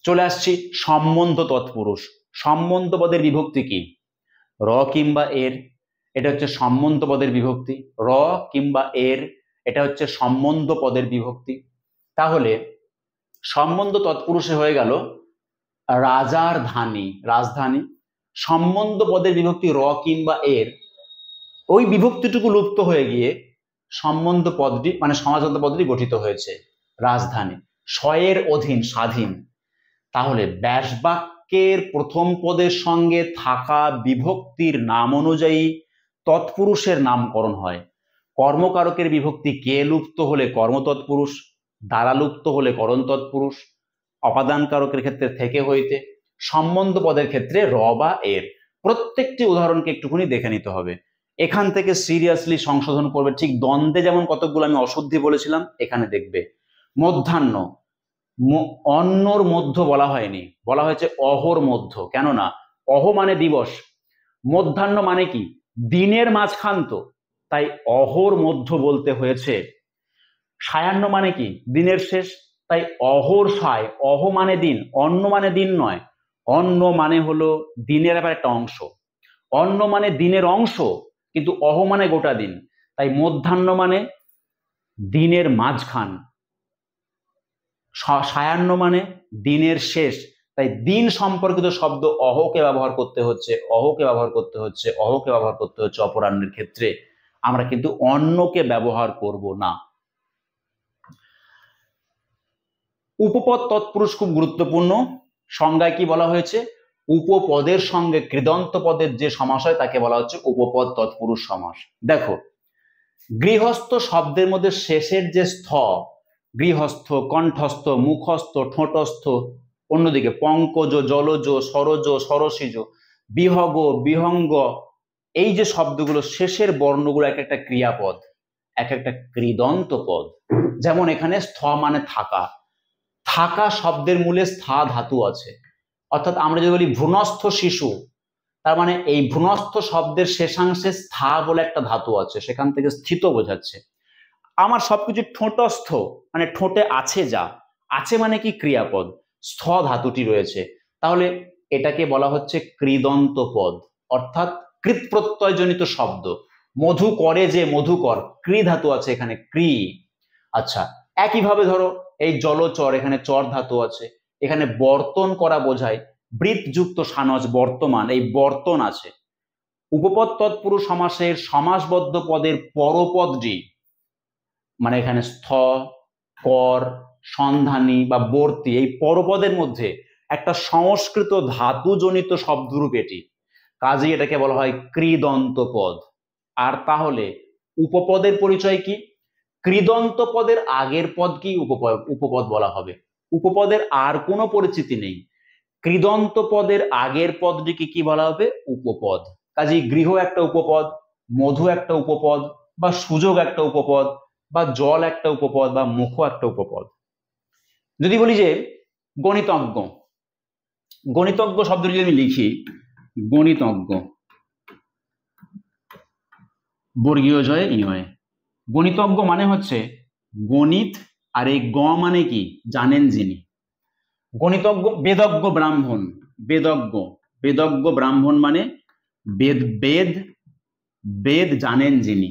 চলে আসছি সম্বন্ধ তৎপুরুষ। সম্বন্ধ পদের বিভক্তি কি, র কিংবা এর, এটা হচ্ছে সম্বন্ধ পদের বিভক্তি। র কিংবা এর, এটা হচ্ছে সম্বন্ধ পদের বিভক্তি। তাহলে সম্বন্ধ তৎপুরুষে হয়ে গেল রাজার ধানী, রাজধানী। সম্বন্ধ পদের বিভক্তি র কিংবা এর, ওই বিভক্তিটুকু লুপ্ত হয়ে গিয়ে সম্বন্ধ পদটি মানে সমাসবদ্ধ পদটি গঠিত হয়েছে রাজধানী, স্বয়ের অধীন, স্বাধীন। তাহলে ব্যাসবাক্যের প্রথম পদের সঙ্গে থাকা বিভক্তির নাম অনুযায়ী তৎপুরুষের নামকরণ হয়। কর্মকারকের বিভক্তি কে লুপ্ত হলে কর্ম তৎপুরুষ, দ্বারা লুপ্ত হলে করণ তৎপুরুষ, অপাদান কারকের ক্ষেত্রে থেকে হইতে, সম্বন্ধ পদের ক্ষেত্রে র বা এর। প্রত্যেকটি উদাহরণকে একটুখানি দেখে নিতে হবে, এখান থেকে সিরিয়াসলি সংশোধন করবে। ঠিক দ্বন্দ্বে যেমন কতগুলো আমি অশুদ্ধি বলেছিলাম, এখানে দেখবে মধ্যাহ্ন, অন্যর মধ্য বলা হয়নি, বলা হয়েছে অহর মধ্য। কেননা অহ মানে দিবস, মধ্যাহ্ন মানে কি দিনের মাঝখান, তো তাই অহর মধ্য বলতে হয়েছে। সায়াহ্ন মানে কি দিনের শেষ, তাই অহর সায়, অহ মানে দিন, অন্ন মানে দিন নয়, অন্ন মানে হলো দিনের আবার একটা অংশ, অন্ন মানে দিনের অংশ, কিন্তু অহ মানে গোটা দিন। তাই মধ্যাহ্ন মানে দিনের মাঝখান, সায়াহ্ন মানে দিনের শেষ। তাই দিন সম্পর্কিত শব্দ অহকে ব্যবহার করতে হচ্ছে, অহকে ব্যবহার করতে হচ্ছে, অহকে ব্যবহার করতে হচ্ছে অপরাহ্নের ক্ষেত্রে। আমরা কিন্তু অন্যকে ব্যবহার করব না। উপপদ তৎপুরুষ খুব গুরুত্বপূর্ণ। সংজ্ঞায় কি বলা হয়েছে, উপপদের সঙ্গে কৃদন্ত পদের যে সমাস হয় তাকে বলা হচ্ছে উপপদ তৎপুরুষ সমাস। দেখো গৃহস্থ শব্দের মধ্যে শেষের যে স্থ, গৃহস্থ, কণ্ঠস্থ, মুখস্থ, ঠোঁটস্থ, অন্যদিকে পঙ্কজ, জলজ, সরজ, সরসিজ, বিহগ, বিহঙ্গ, এই যে শব্দগুলো শেষের বর্ণগুলো এক একটা ক্রিয়াপদ, এক একটা কৃদন্ত পদ। যেমন এখানে স্থ মানে থাকা, থাকা শব্দের মূলে স্থা ধাতু আছে। অর্থাৎ আমরা যদি বলি ভ্রূণস্থ শিশু, তার মানে এই ভ্রূণস্থ শব্দের শেষাংশে স্থা বলে একটা ধাতু আছে, সেখান থেকে স্থিত বোঝাচ্ছে। আমার সবকিছু ঠোঁটস্থ মানে ঠোঁটে আছে, যা আছে মানে কি ক্রিয়াপদ, স্থ ধাতুটি রয়েছে, তাহলে এটাকে বলা হচ্ছে কৃদন্ত পদ, অর্থাৎ কৃত প্রত্যয়জনিত শব্দ। মধু করে যে মধুকর, কৃ ধাতু আছে এখানে, কৃ। আচ্ছা, একইভাবে ধরো এই জলচর, এখানে চর ধাতু আছে, এখানে বর্তন করা বোঝায়, বৃত্তযুক্ত সানজ বর্তমান, এই বর্তন আছে। উপপদ তৎপুরুষ সমাসের সমাসবদ্ধ পদের পরপদটি, মানে এখানে স্থ, কর, সন্ধানী বা বর্তি, এই পরপদের মধ্যে একটা সংস্কৃত ধাতুজনিত শব্দরূপ এটি, কাজেই এটাকে বলা হয় কৃদন্ত পদ। আর তাহলে উপপদের পরিচয় কি? কৃদন্ত পদের আগের পদ কি উপপদ বলা হবে। উপপদের আর কোনো পরিচিতি নেই, কৃদন্ত পদের আগের পদটিকে কি বলা হবে? উপপদ। কাজেই গৃহ একটা উপপদ, মধু একটা উপপদ, বা সুযোগ একটা উপপদ, বা জল একটা উপপদ, বা মুখ একটা উপপদ। যদি বলি যে গণিতজ্ঞ, গণিতজ্ঞ শব্দটি যদি আমি লিখি, গণিতজ্ঞ বর্গীয় জয় ইয়, গণিতজ্ঞ মানে হচ্ছে গণিত, আর এই গ মানে কি? জানেন যিনি। গণিতজ্ঞ, বেদজ্ঞ ব্রাহ্মণ, বেদজ্ঞ, বেদজ্ঞ ব্রাহ্মণ মানে বেদ, বেদ, বেদ জানেন যিনি।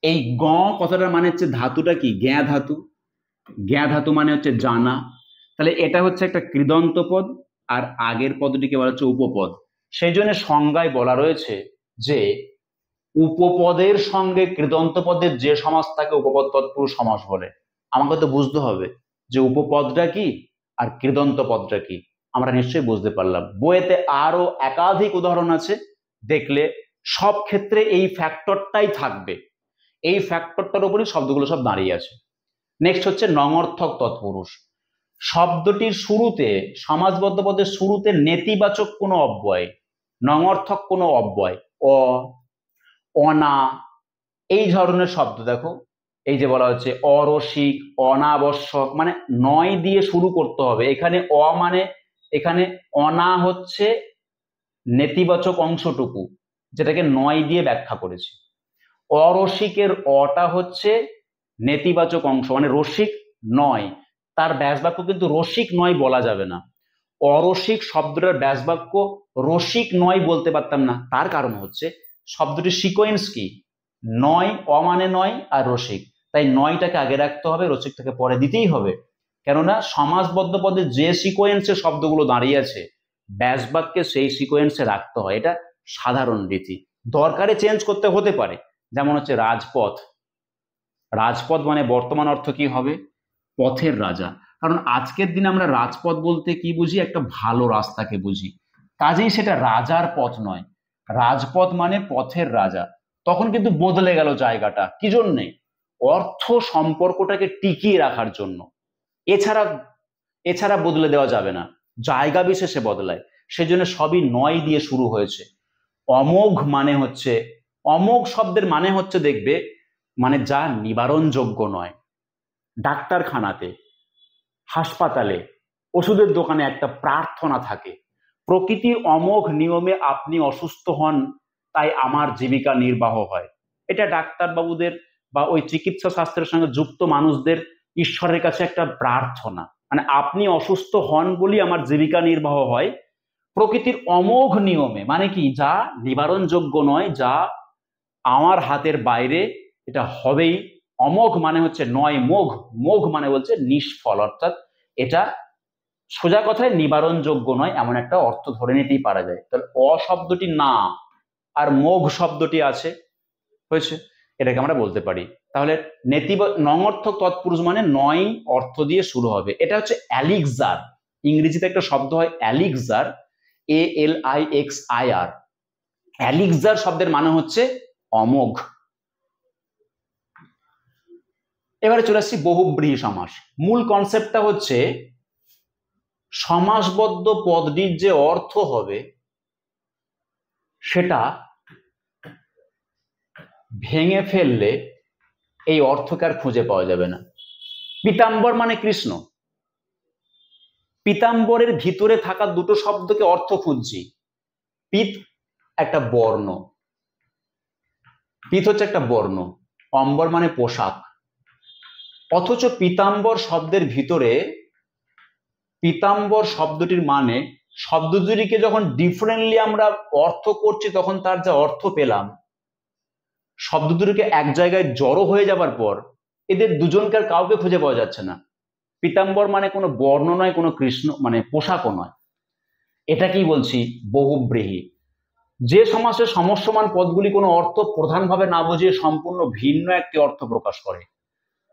এই গ কথাটার মানে হচ্ছে ধাতুটা কি? জ্ঞা ধাতু, জ্ঞা ধাতু মানে হচ্ছে জানা। তাহলে এটা হচ্ছে একটা কৃদন্ত পদ, আর আগের পদটিকে বলা হচ্ছে উপপদ। সেই জন্য সংজ্ঞায় বলা রয়েছে যে উপপদের সঙ্গে কৃদন্ত পদের যে সমাস তাকে উপপদ তৎপুরুষ সমাস বলে। আমাকে তো বুঝতে হবে যে উপপদটা কি আর কৃদন্ত পদটা কি, আমরা নিশ্চয়ই বুঝতে পারলাম। বইয়েতে আরো একাধিক উদাহরণ আছে, দেখলে সব ক্ষেত্রে এই ফ্যাক্টরটাই থাকবে, এই ফ্যাক্টরটার উপরই শব্দগুলো সব দাঁড়িয়ে আছে। নেক্সট হচ্ছে নঙর্থক তৎপুরুষ। শব্দটির শুরুতে, সমাসবদ্ধ পদের শুরুতে নেতিবাচক কোনো অব্যয়, নঙর্থক কোনো অব্যয়, অ, অনা, এই ধরনের শব্দ দেখো, এই যে বলা হচ্ছে অরসিক, অনাবশ্যক, মানে নয় দিয়ে শুরু করতে হবে। এখানে অ মানে, এখানে অনা হচ্ছে নেতিবাচক অংশটুকু, যেটাকে নয় দিয়ে ব্যাখ্যা করেছি। অরসিকের অটা হচ্ছে নেতিবাচক অংশ, মানে রসিক নয়, তার ব্যাসবাক্য কিন্তু রসিক নয় বলা যাবে না। অরসিক শব্দটার ব্যাসবাক্য রসিক নয় বলতে পারতাম না, তার কারণ হচ্ছে শব্দটির সিকোয়েন্স কি? নয়, অমানে নয়, আর রসিক, তাই নয়টাকে আগে রাখতে হবে, রসিকটাকে পরে দিতেই হবে। কেননা সমাসবদ্ধ পদে যে সিকোয়েন্সে শব্দগুলো দাঁড়িয়ে আছে, ব্যাসবাক্যে সেই সিকোয়েন্সে রাখতে হয়, এটা সাধারণ রীতি। দরকারে চেঞ্জ করতে হতে পারে, যেমন হচ্ছে রাজপথ, রাজপথ মানে বর্তমান অর্থ কি হবে? পথের রাজা। কারণ আজকের দিনে আমরা রাজপথ বলতে কি বুঝি? একটা ভালো রাস্তাকে বুঝি, কাজেই সেটা রাজার পথ নয়, রাজপথ মানে পথের রাজা। তখন কিন্তু বদলে গেল জায়গাটা, কি জন্যে? অর্থ সম্পর্কটাকে টিকিয়ে রাখার জন্য। এছাড়া এছাড়া বদলে দেওয়া যাবে না, জায়গা বিশেষে বদলায়, সেজন্য সবই নয় দিয়ে শুরু হয়েছে। অমোঘ মানে হচ্ছে, অমোঘ শব্দের মানে হচ্ছে দেখবে, মানে যা নিবারণযোগ্য নয়। ডাক্তারখানাতে, হাসপাতালে, ওষুধের দোকানে একটা প্রার্থনা থাকে, প্রকৃতির অমোঘ নিয়মে আপনি অসুস্থ হন, তাই আমার জীবিকা নির্বাহ হয়। এটা ডাক্তারবাবুদের বা ওই চিকিৎসা শাস্ত্রের সঙ্গে যুক্ত মানুষদের ঈশ্বরের কাছে একটা প্রার্থনা, মানে আপনি অসুস্থ হন বলি আমার জীবিকা নির্বাহ হয়। প্রকৃতির অমোঘ নিয়মে মানে কি? যা নিবারণযোগ্য নয়, যা আমার হাতের বাইরে, এটা হবেই। অমোঘ মানে হচ্ছে নয় মোঘ, মোঘ মানে বলছে নিষ্ফল, অর্থাৎ এটা সোজা কথায় নিবারণযোগ্য নয়, এমন একটা অর্থ ধরে নিতেই পারা যায়। তাহলে অ শব্দটি না, আর মোঘ শব্দটি আছে, হয়েছে, এটাকে আমরা বলতে পারি। তাহলে নঙর্থক তৎপুরুষ মানে নয় অর্থ দিয়ে শুরু হবে। এটা হচ্ছে অ্যালিক্সার, ইংরেজিতে একটা শব্দ হয় অ্যালিক্সার, ALIXIR। অ্যালিক্সার শব্দের মানে হচ্ছে অমোঘ। এবারে চলে আসছি বহুব্রীহি সমাস। মূল কনসেপ্টটা হচ্ছে সমাসবদ্ধ পদটির যে অর্থ হবে সেটা ভেঙে ফেললে এই অর্থকে আর খুঁজে পাওয়া যাবে না। পীতাম্বর মানে কৃষ্ণ, পীতাম্বরের ভিতরে থাকা দুটো শব্দকে অর্থ খুঁজছি। পীত একটা বর্ণ, পীত হচ্ছে একটা বর্ণ, অম্বর মানে পোশাক, অথচ পীতাম্বর শব্দের ভিতরে পীতাম্বর শব্দটির মানে শব্দ দুটিকে যখন ডিফারেন্টলি আমরা অর্থ করছি তখন তার যা অর্থ পেলাম, শব্দ দুটিকে এক জায়গায় জড়ো হয়ে যাবার পর এদের দুজনকার কাউকে খুঁজে পাওয়া যাচ্ছে না। পীতাম্বর মানে কোনো বর্ণ নয়, কোনো কৃষ্ণ মানে পোশাকও নয়। এটা কি বলছি? বহুব্রীহি। যে সমাসে সমস্যমান পদগুলি কোনো অর্থ প্রধানভাবে না বুঝিয়ে সম্পূর্ণ ভিন্ন একটি অর্থ প্রকাশ করে,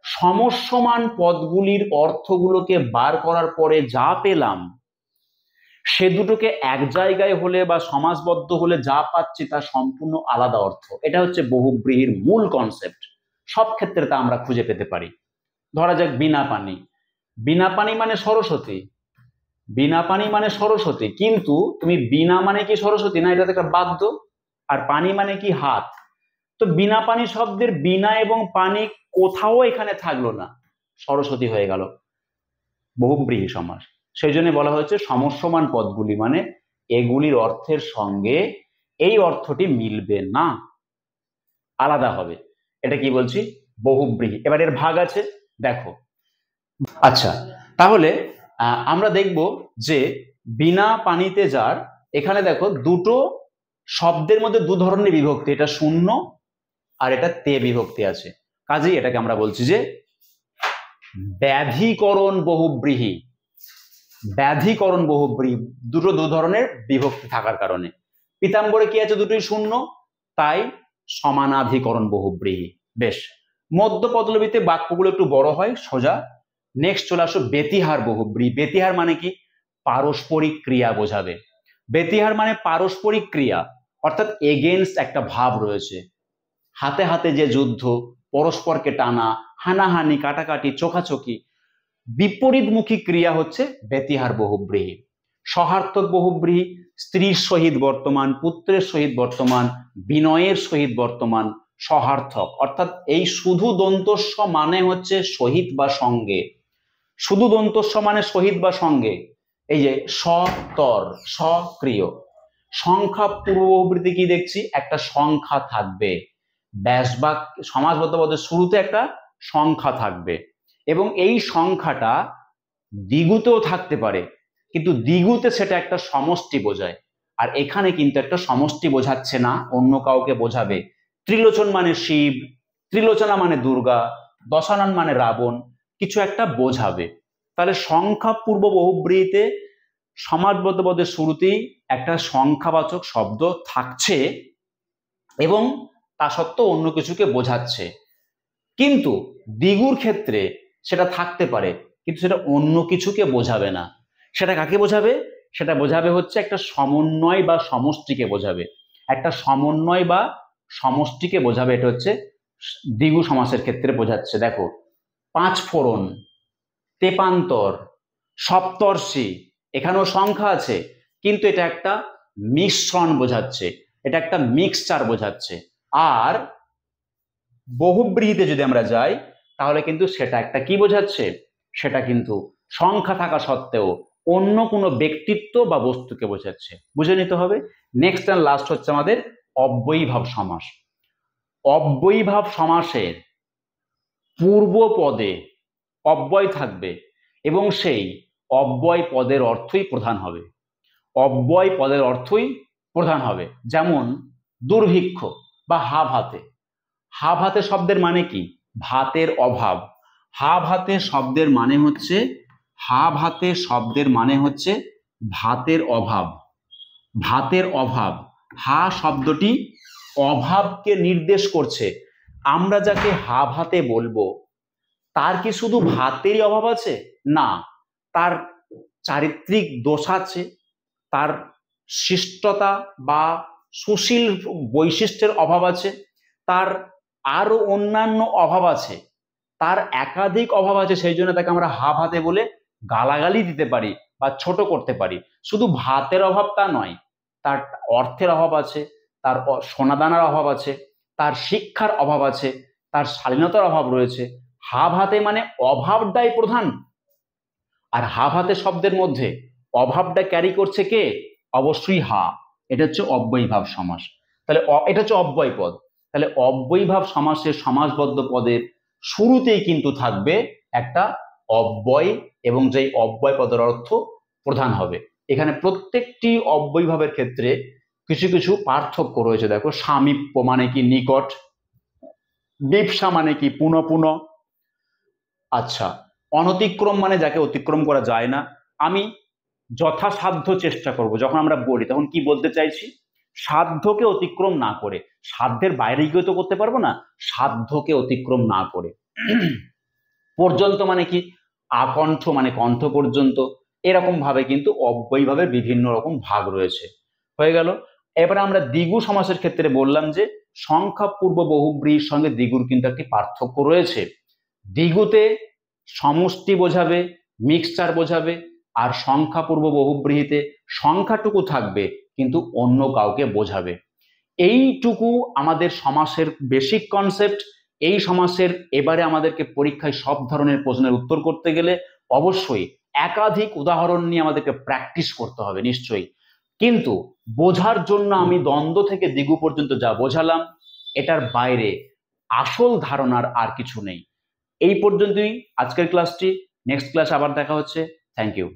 সমস্যমান পদগুলির অর্থগুলোকে বার করার পরে যা পেলাম সে দুটোকে এক জায়গায় হলে বা সমাসবদ্ধ হলে যা পাচ্ছি তা সম্পূর্ণ আলাদা অর্থ। এটা হচ্ছে বহুব্রীহির মূল কনসেপ্ট। সব ক্ষেত্রে তা আমরা খুঁজে পেতে পারি। ধরা যাক বিনা পানি, বিনা পানি মানে সরস্বতী, বিনা পানি মানে সরস্বতী, কিন্তু তুমি বিনা মানে কি সরস্বতী না, এটা একটা বাদ্য, আর পানি মানে কি হাত। তো বিনা পানি শব্দের বিনা এবং পানি কোথাও এখানে থাকলো না, সরস্বতী হয়ে গেল। বহুব্রীহি সমাস। সেই জন্য বলা হয়েছে সমস্যমান পদগুলি মানে এগুলির অর্থের সঙ্গে এই অর্থটি মিলবে না, আলাদা হবে। এটা কি বলছি? বহুব্রীহি। এবার এর ভাগ আছে, দেখো। আচ্ছা, তাহলে আমরা দেখব যে বিনা পানিতে যার, এখানে দেখো দুটো শব্দের মধ্যে দু ধরনের বিভক্তি, এটা শূন্য আর এটা তে বিভক্তি আছে। কাজেই এটাকে আমরা বলছি যে ব্যাধিকরণ বহুব্রীহি। ব্যাধিকরণ বহুব্রীহি, দুটো দু ধরনের বিভক্তি থাকার কারণে। পীতাম্বরে কি আছে? দুটোই শূন্য, তাই সমানাধিকরণ বহুব্রীহি। বেশ, মধ্য পদলবিতে বাক্যগুলো একটু বড় হয়, সোজা। নেক্সট চলে আসো ব্যতিহার বহুব্রীহি। ব্যতিহার মানে কি? পারস্পরিক ক্রিয়া বোঝাবে। ব্যতিহার মানে পারস্পরিক ক্রিয়া, অর্থাৎ এগেইনস্ট একটা ভাব রয়েছে। হাতে হাতে যে যুদ্ধ, পরস্পরকে টানা, হানাহানি, কাটাকাটি, চোখাচোখি, বিপরীতমুখী ক্রিয়া হচ্ছে ব্যতিহার বহুব্রীহি। সহার্থক বহুব্রীহি, স্ত্রীর সহিত বর্তমান, পুত্রের সহিত বর্তমান, বিনয়ের সহিত বর্তমান, সহার্থক। অর্থাৎ এই শুধু দন্তস্ব মানে হচ্ছে সহিত বা সঙ্গে, শুধু দন্তস্ব মানে সহিত বা সঙ্গে। এই যে সতর, সক্রিয়। সংখ্যা পূর্ব বহুব্রীতে কি দেখছি? একটা সংখ্যা থাকবে, ব্যাসবাক্য সমাসবদ্ধ পদের শুরুতে একটা সংখ্যা থাকবে, এবং এই সংখ্যাটা দ্বিগুতেও থাকতে পারে, কিন্তু দ্বিগুতে সেটা একটা সমষ্টি বোঝায়। আর এখানে কিন্তু একটা সমষ্টি বোঝাচ্ছে না, অন্য কাউকে বোঝাবে। ত্রিলোচন মানে শিব, ত্রিলোচনা মানে দুর্গা, দশানন মানে রাবণ, কিছু একটা বোঝাবে। তাহলে সংখ্যা পূর্ব বহুব্রীহিতে সমাসবদ্ধ পদের শুরুতেই একটা সংখ্যাবাচক শব্দ থাকছে এবং তা সত্ত্বেও অন্য কিছুকে বোঝাচ্ছে। কিন্তু দ্বিগুর ক্ষেত্রে সেটা থাকতে পারে, কিন্তু সেটা অন্য কিছুকে বোঝাবে না। সেটা কাকে বোঝাবে? সেটা বোঝাবে হচ্ছে একটা সমন্বয় বা সমষ্টিকে বোঝাবে, একটা সমন্বয় বা সমষ্টিকে বোঝাবে। এটা হচ্ছে দ্বিগু সমাসের ক্ষেত্রে বোঝাচ্ছে। দেখো, পাঁচ ফোড়ন, তেপান্তর, সপ্তর্ষি, এখানেও সংখ্যা আছে, কিন্তু এটা একটা মিশ্রণ বোঝাচ্ছে, এটা একটা মিক্সচার বোঝাচ্ছে। আর বহুব্রীহিতে যদি আমরা যাই তাহলে কিন্তু সেটা একটা কি বোঝাচ্ছে? সেটা কিন্তু সংখ্যা থাকা সত্ত্বেও অন্য কোনো ব্যক্তিত্ব বা বস্তুকে বোঝাচ্ছে, বুঝে নিতে হবে। নেক্সট এন্ড লাস্ট হচ্ছে আমাদের অব্যয়ীভাব সমাস। অব্যয়ীভাব সমাসের পূর্ব পদে অব্যয় থাকবে এবং সেই অব্যয় পদের অর্থই প্রধান হবে, অব্যয় পদের অর্থই প্রধান হবে। যেমন দুর্ভিক্ষ বা হা ভাতে। হা ভাতে শব্দের মানে কি? ভাতের অভাব। হা ভাতে শব্দের মানে হচ্ছে, হা ভাতে শব্দের মানে হচ্ছে ভাতের অভাব, ভাতের অভাব। হা শব্দটি অভাবকে নির্দেশ করছে। আমরা যাকে হা ভাতে বলবো তার কি শুধু ভাতেরই অভাব আছে? না, তার চারিত্রিক দোষ আছে, তার শিষ্টতা বা সুশীল বৈশিষ্ট্যের অভাব আছে, তার আরো অন্যান্য অভাব আছে। তার একাধিক অভাব আছে, সেই জন্য তাকে আমরা হা ভাতে বলে গালাগালি দিতে পারি বা ছোট করতে পারি। শুধু ভাতের অভাব তা নয়, তার অর্থের অভাব আছে, তার সোনাদানার অভাব আছে, তার শিক্ষার অভাব আছে, তার শালীনতার অভাব রয়েছে। হা ভাতে মানে অভাবটাই প্রধান। আর হা ভাতে শব্দের মধ্যে অভাবটা ক্যারি করছে কে? অবশ্যই হা। এটা হচ্ছে অব্যয়ীভাব সমাস। তাহলে এটা হচ্ছে অব্যয় পদ। তাহলে অব্যয়ীভাব সমাসের সমাসবদ্ধ পদের শুরুতেই কিন্তু থাকবে একটা অব্যয়, এবং যেই অব্যয় পদের অর্থ প্রধান হবে। এখানে প্রত্যেকটি অব্যয়ীভাবের ক্ষেত্রে কিছু কিছু পার্থক্য রয়েছে। দেখো, সামীপ্য মানে কি নিকট, বিপসা মানে কি পুনঃ পুনঃ, আচ্ছা, অনতিক্রম মানে যাকে অতিক্রম করা যায় না। আমি যথাসাধ্য চেষ্টা করব, যখন আমরা বলি তখন কি বলতে চাইছি? সাধ্যকে অতিক্রম না করে। সাধ্যের বাইরে গিয়ে তো করতে পারবো না, সাধ্যকে অতিক্রম না করে। পর্যন্ত মানে কি? আকণ্ঠ মানে কণ্ঠ পর্যন্ত। এরকম ভাবে কিন্তু অব্যয়ীভাবে বিভিন্ন রকম ভাগ রয়েছে। হয়ে গেল। এবারে আমরা দ্বিগু সমাসের ক্ষেত্রে বললাম যে সংখ্যা পূর্ব বহুব্রীহির সঙ্গে দ্বিগুর কিন্তু একটি পার্থক্য রয়েছে। দ্বিগুতে সমষ্টি বোঝাবে, মিক্সচার বোঝাবে, আর সংখ্যা পূর্ব বহুব্রীহিতে সংখ্যাটুকু থাকবে কিন্তু অন্য কাউকে বোঝাবে। এইটুকু আমাদের সমাসের বেসিক কনসেপ্ট। এই সমাসের এবারে আমাদেরকে পরীক্ষায় সব ধরনের প্রশ্নের উত্তর করতে গেলে অবশ্যই একাধিক উদাহরণ নিয়ে আমাদেরকে প্র্যাকটিস করতে হবে নিশ্চয়ই। কিন্তু বোঝার জন্য আমি দ্বন্দ্ব থেকে দ্বিগু পর্যন্ত যা বোঝালাম, এটার বাইরে আসল ধারণার আর কিছু নেই। এই পর্যন্তই আজকের ক্লাসটি। নেক্সট ক্লাস আবার দেখা হচ্ছে। Thank you.